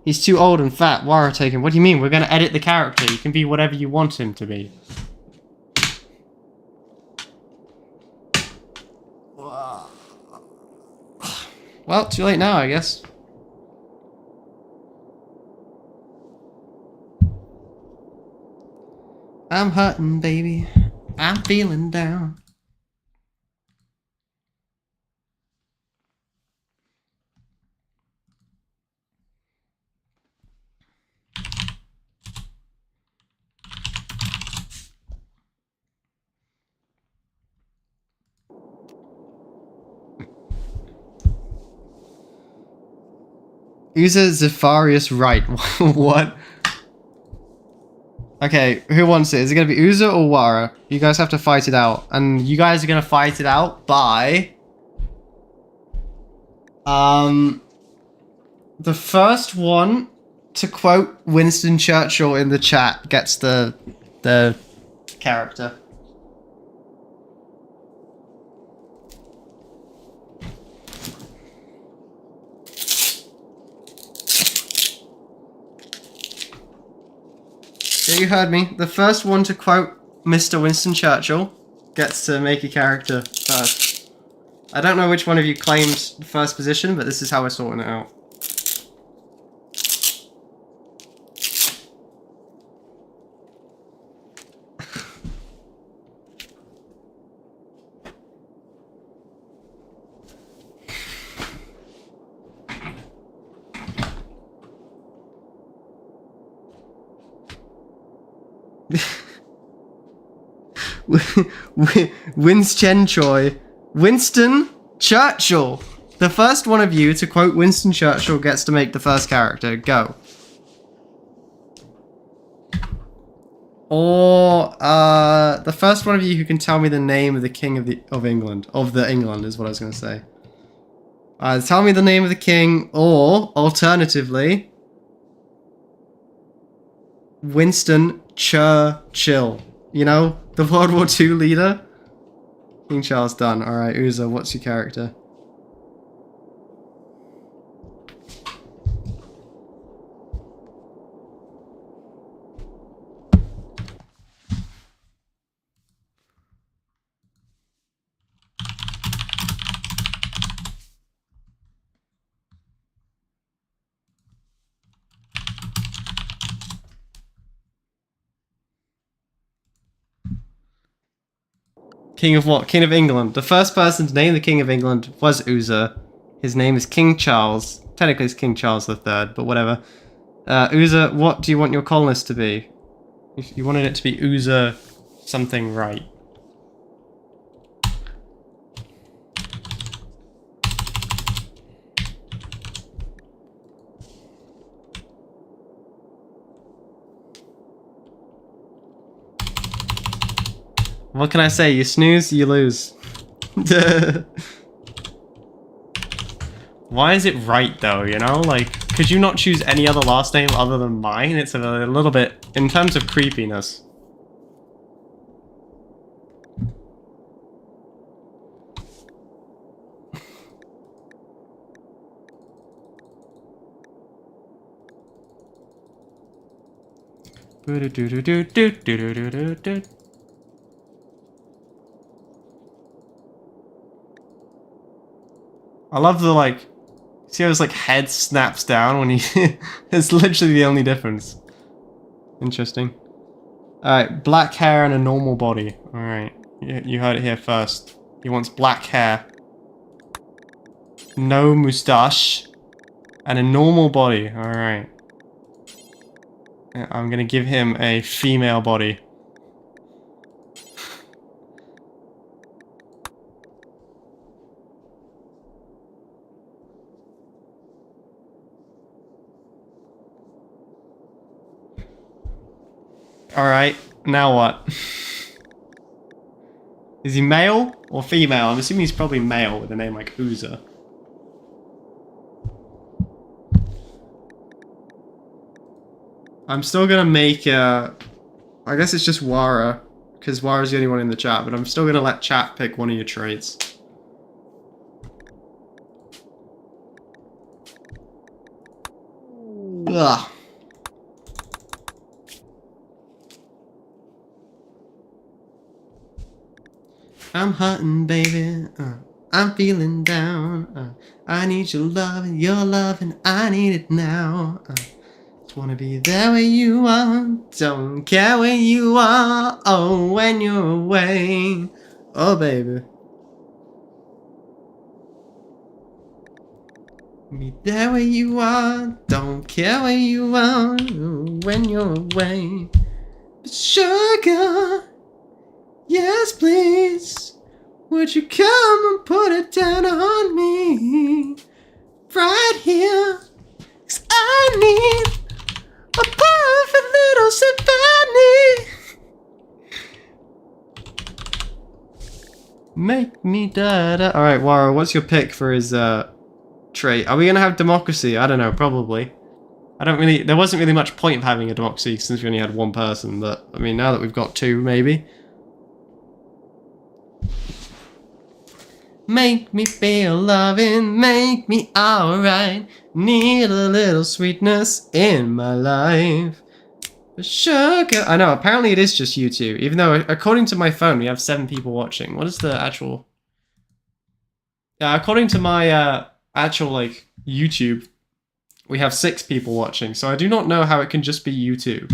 He's too old and fat. Why are taking? What do you mean? We're going to edit the character. You can be whatever you want him to be. Well, too late now, I guess. I'm hurting, baby. I'm feeling down. User Zephyrius Wright. What? Okay, who wants it? Is it going to be Uza or Wara? You guys have to fight it out. And you guys are going to fight it out by... The first one to quote Winston Churchill in the chat gets the character. Yeah, you heard me. The first one to quote Mr. Winston Churchill gets to make a character first. I don't know which one of you claimed the first position, but this is how we're sorting it out. Winston Churchill. The first one of you to quote Winston Churchill gets to make the first character. Go. Or the first one of you who can tell me the name of the king of England. Of the England is what I was going to say. Tell me the name of the king, or alternatively, Winston Churchill. You know, the World War II leader. King Charles done. All right, Uza, what's your character? King of what? King of England. The first person to name the King of England was Uza. His name is King Charles. Technically it's King Charles III, but whatever. Uza, what do you want your colonist to be? You wanted it to be Uza something right. What can I say? You snooze, you lose. Why is it right though, you know? Like, could you not choose any other last name other than mine? It's a little bit, in terms of creepiness. I love the, like, see how his, like, head snaps down when he... It's literally the only difference. Interesting. Alright, black hair and a normal body. Alright, you heard it here first. He wants black hair. No moustache. And a normal body. Alright. I'm gonna give him a female body. Alright, now what? Is he male or female? I'm assuming he's probably male with a name like Uza. I'm still gonna make I guess it's just Wara, because Wara's the only one in the chat, but I'm still gonna let chat pick one of your traits. Ugh. I'm hurting, baby. I'm feeling down. I need your love, and I need it now. Just wanna be there where you are. Don't care where you are. Oh, when you're away. Oh, baby. Be there where you are. Don't care where you are. When you're away. Sugar. Yes, please. Would you come and put it down on me? Right here. 'Cause I need a perfect little symphony. Make me da-da. Alright, Wara, what's your pick for his trait? Are we gonna have democracy? I don't know, probably. There wasn't really much point of having a democracy since we only had one person, but I mean, now that we've got two, maybe. Make me feel loving, make me alright. Need a little sweetness in my life. Sugar. I know, apparently it is just you two. Even though, according to my phone, we have 7 people watching. What is the actual... Yeah, according to my actual, like, YouTube, we have 6 people watching. So I do not know how it can just be you two.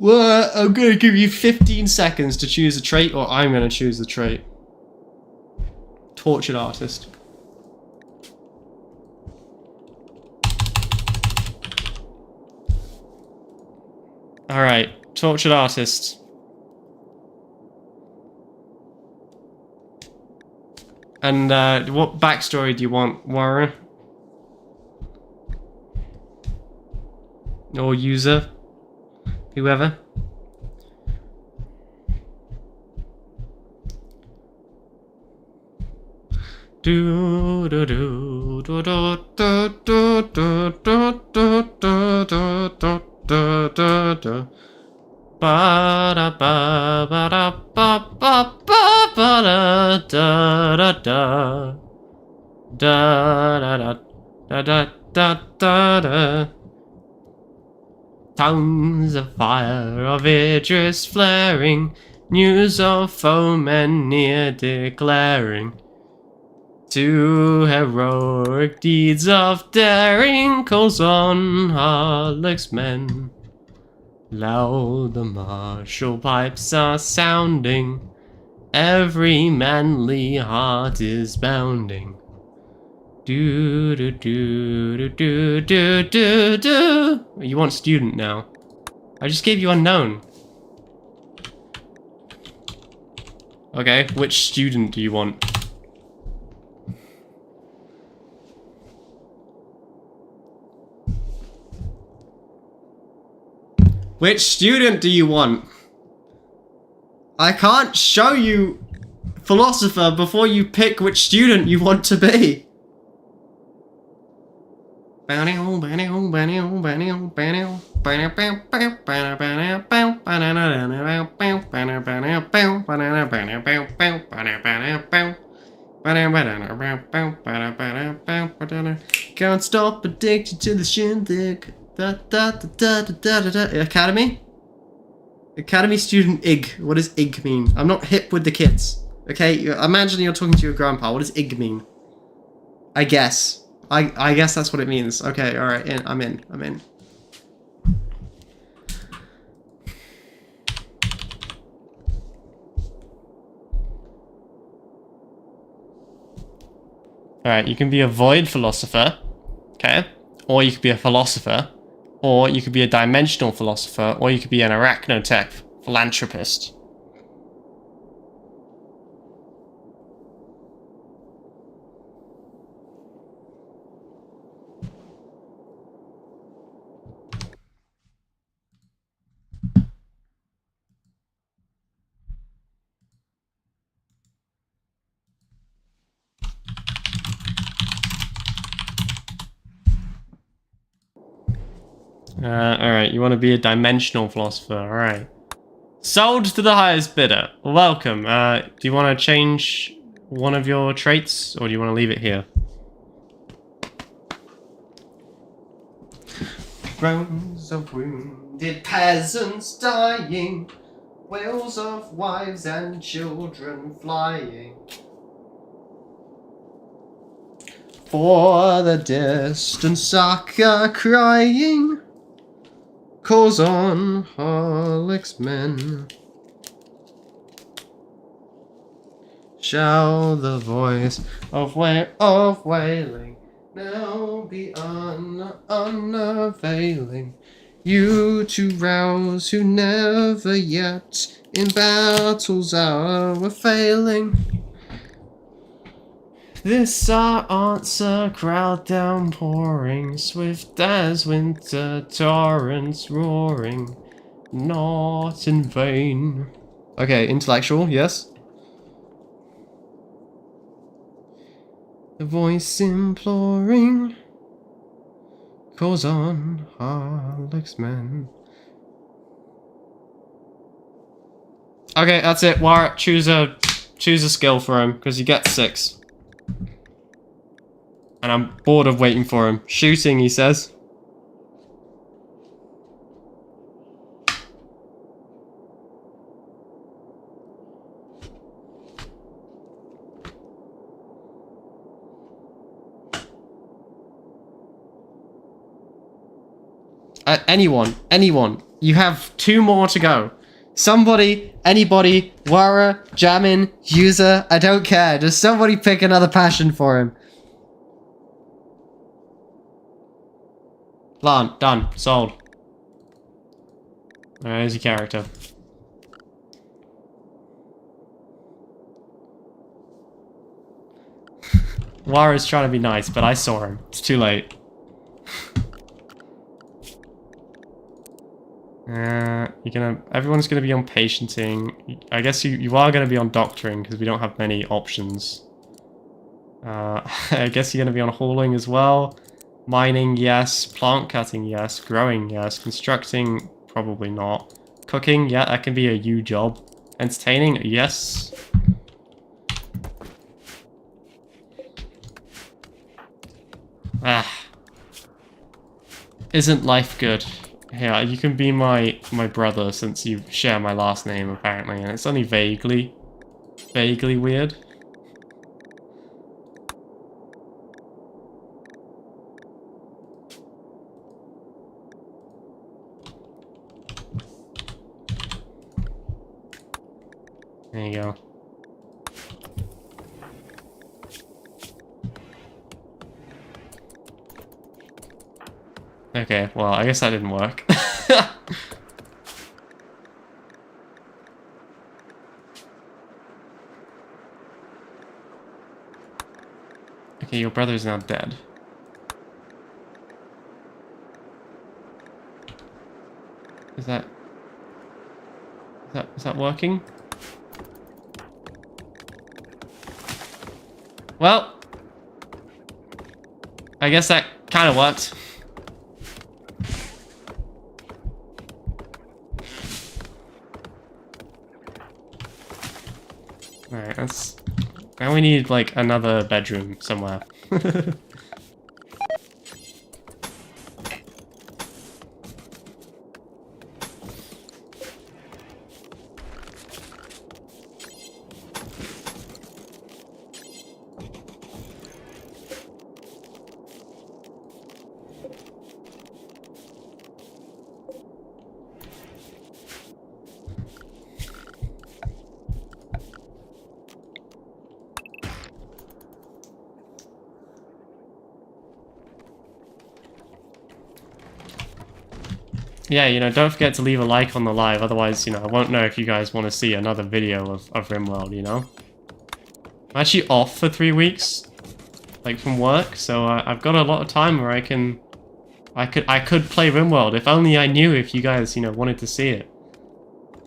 Well, I'm gonna give you 15 seconds to choose a trait, or I'm gonna choose the trait. Tortured artist. Alright, tortured artist. And what backstory do you want, Warren? Or user? Whoever? Do do do do do do do do do do do do do do do. Ba da ba ba da ba ba ba ba da da da da da da da da da da da. Tongues of fire of Idris flaring, news of foemen near declaring. To heroic deeds of daring calls on Harlech's men. Loud the martial pipes are sounding, every manly heart is bounding. Do do do do do do do. You want student now? I just gave you unknown. Okay, which student do you want? Which student do you want? I can't show you philosopher before you pick which student you want to be. Can't stop addicted to the shindig. Da, da, da, da, da, da, da. Academy? Academy student IG. What does IG mean? I'm not hip with the kids. Okay, imagine you're talking to your grandpa. What does IG mean? I guess. I guess that's what it means. Okay, alright, I'm in. Alright, you can be a void philosopher. Okay. Or you could be a philosopher. Or you could be a dimensional philosopher, or you could be an arachnotech philanthropist. Alright, you want to be a dimensional philosopher, alright. Sold to the highest bidder. Welcome. Do you want to change one of your traits, or do you want to leave it here? Groans of wounded peasants dying, wails of wives and children flying. For the distant succor crying, calls on Harlech's men. Shall the voice of wailing now be unavailing? You to rouse who never yet in battle's hour were failing. This our answer, crowd downpouring, swift as winter torrents roaring, not in vain. Okay, intellectual, yes? The voice imploring calls on Harlech's men. Okay, that's it. Warwick, choose a skill for him, because you get 6. And I'm bored of waiting for him. Shooting, he says. Anyone. You have 2 more to go. Somebody, anybody, Wara, Jamin, user, I don't care. Just somebody pick another passion for him. Done. Sold. Alright, there's your character. Wara's trying to be nice, but I saw him. It's too late. Everyone's gonna be on patienting. I guess you are gonna be on doctoring because we don't have many options. I guess you're gonna be on hauling as well. Mining, yes. Plant cutting, yes. Growing, yes. Constructing, probably not. Cooking, yeah, that can be a you job. Entertaining, yes. Ah. Isn't life good? Yeah, you can be my brother since you share my last name, apparently, and it's only vaguely weird. There you go. Okay, well, I guess that didn't work. Okay, your brother is now dead. Is that working? Well, I guess that kind of worked. Alright, that's... Now we need, like, another bedroom somewhere. Yeah, you know, don't forget to leave a like on the live, otherwise, you know, I won't know if you guys want to see another video of Rimworld, you know? I'm actually off for 3 weeks, like, from work, so I've got a lot of time where I could play Rimworld, if only I knew if you guys, you know, wanted to see it.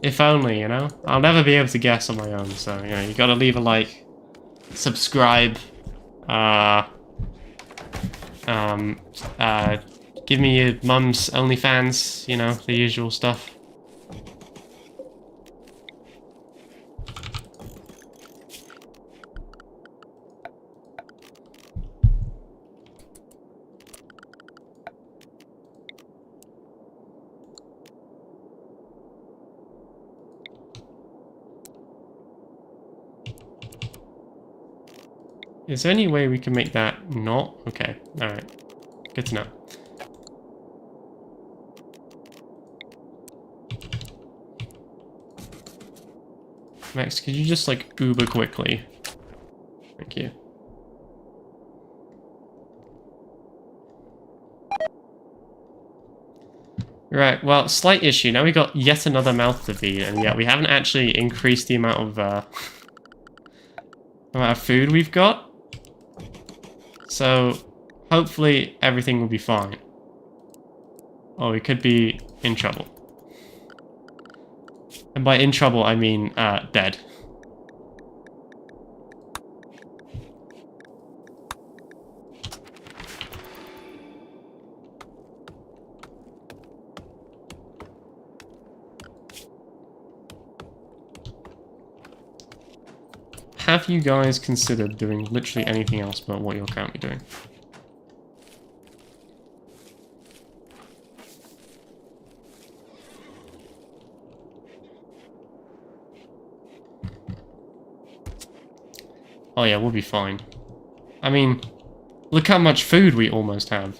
If only, you know? I'll never be able to guess on my own, so, you know, you gotta leave a like, subscribe, give me your mum's OnlyFans, you know, the usual stuff. Is there any way we can make that not? Okay, alright. Good to know. Max, could you just, like, uber quickly? Thank you. Right, well, slight issue. Now we got yet another mouth to feed, and yet we haven't actually increased the amount of food we've got. So, hopefully everything will be fine. Or we could be in trouble. And by in trouble, I mean, dead. Have you guys considered doing literally anything else but what you're currently doing? Oh yeah, we'll be fine. I mean, look how much food we almost have.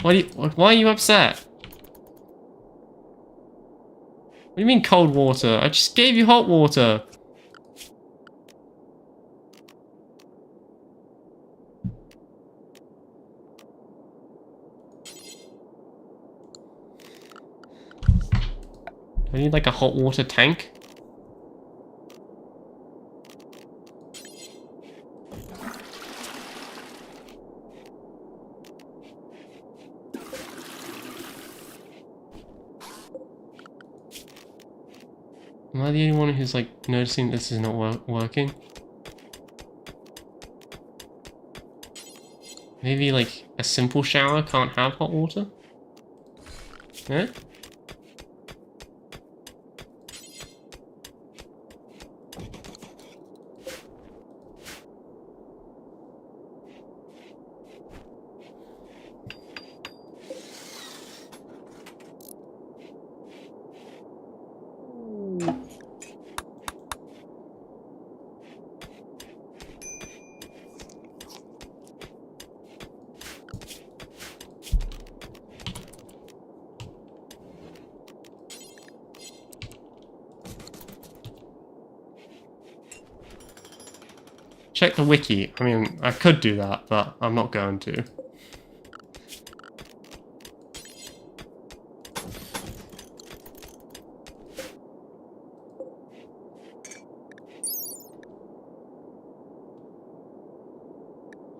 Why are you upset? What do you mean cold water? I just gave you hot water. I need like a hot water tank. Am I the only one who's like noticing this is not working? Maybe like a simple shower can't have hot water? Yeah? Check the wiki. I mean, I could do that, but I'm not going to.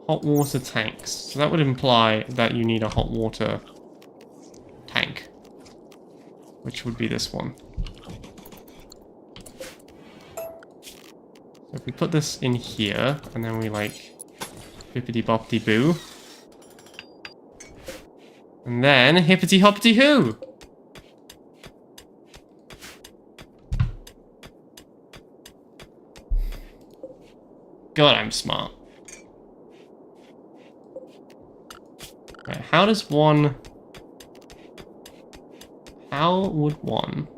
Hot water tanks. So that would imply that you need a hot water tank, which would be this one. So if we put this in here, and then we like bippity boppity boo, and then hippity hoppity hoo. God, I'm smart. Right, how would one?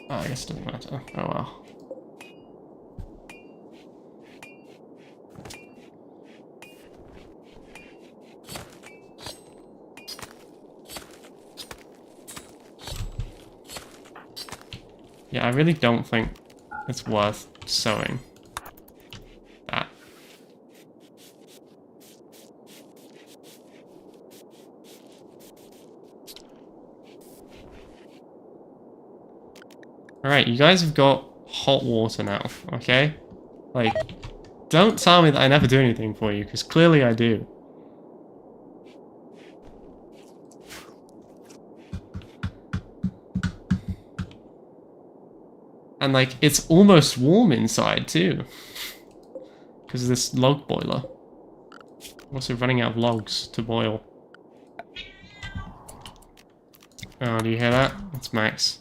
Oh, I guess it doesn't matter. Oh well. Yeah, I really don't think it's worth sewing that. Alright, you guys have got hot water now, okay? Like, don't tell me that I never do anything for you, because clearly I do. And like, it's almost warm inside too. Because of this log boiler. I'm also running out of logs to boil. Oh, do you hear that? That's Max.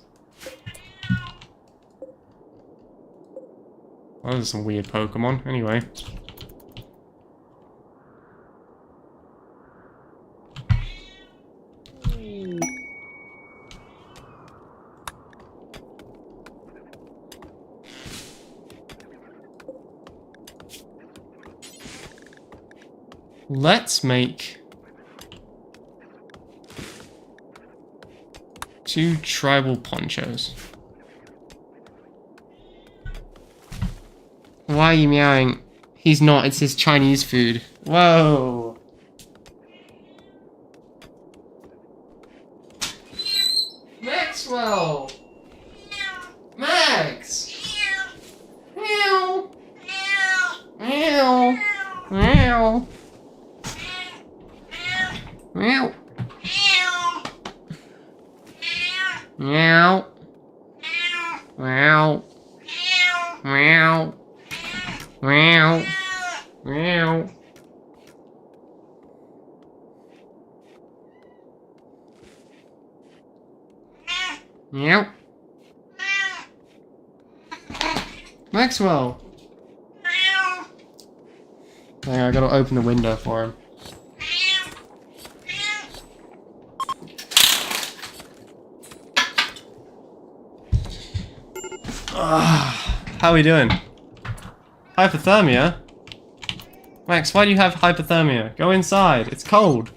Oh, those are some weird Pokemon. Anyway. Let's make 2 tribal ponchos. Why are you meowing? He's not, it's his Chinese food. Whoa! Maxwell! Max! Meow! Meow! Meow! Meow! Meow! Meow! Meow! Meow! Meow! Meow! Maxwell! Hang on, I gotta open the window for him. How are we doing? Hypothermia? Max, why do you have hypothermia? Go inside. It's cold.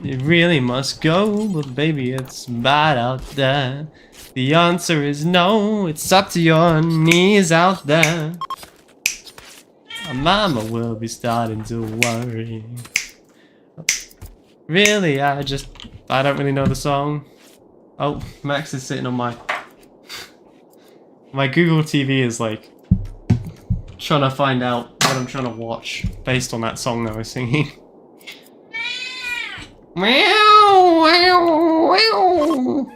You really must go, but baby, it's bad out there. The answer is no, it's up to your knees out there. Mama will be starting to worry. Really, I don't really know the song. Oh, Max is sitting on my Google TV is like trying to find out what I'm trying to watch based on that song that I was singing. Meow, meow, meow.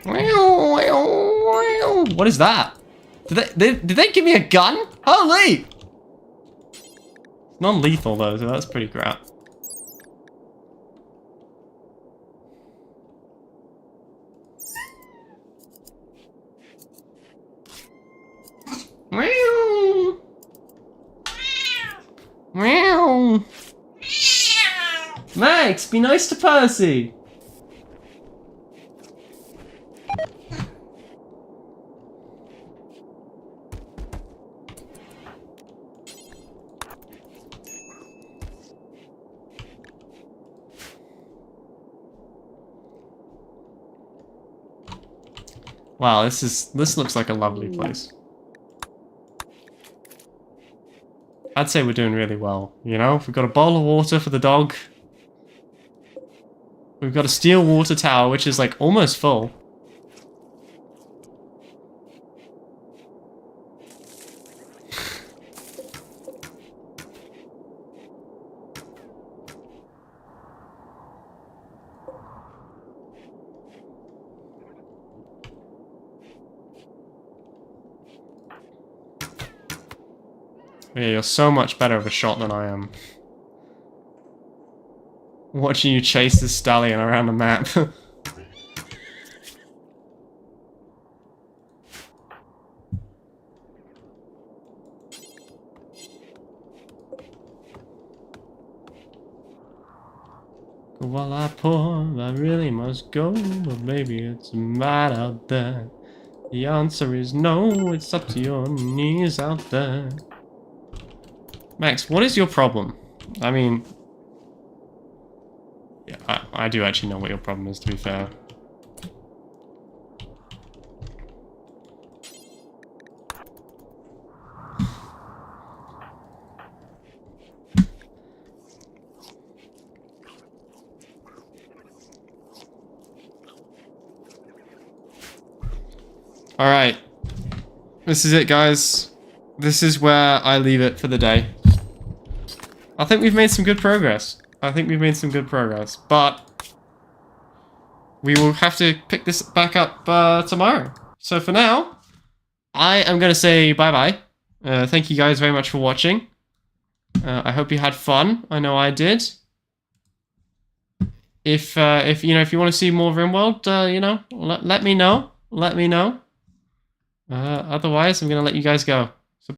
Meow, meow, meow. What is that? Did they give me a gun? Holy! Non-lethal though, so that's pretty crap. Meow. Meow. Max, be nice to Percy. Wow, this looks like a lovely place. I'd say we're doing really well, you know? We've got a bowl of water for the dog. We've got a steel water tower, which is like almost full. Yeah, you're so much better of a shot than I am. Watching you chase this stallion around the map. While I pour, I really must go, but baby, it's bad out there. The answer is no, it's up to your knees out there. Max, what is your problem? I mean... Yeah, I do actually know what your problem is, to be fair. Alright. This is it, guys. This is where I leave it for the day. I think we've made some good progress. But we will have to pick this back up tomorrow. So for now, I am going to say bye-bye. Thank you guys very much for watching. I hope you had fun. I know I did. If you know, if you want to see more Rimworld, you know, let me know. Otherwise, I'm going to let you guys go.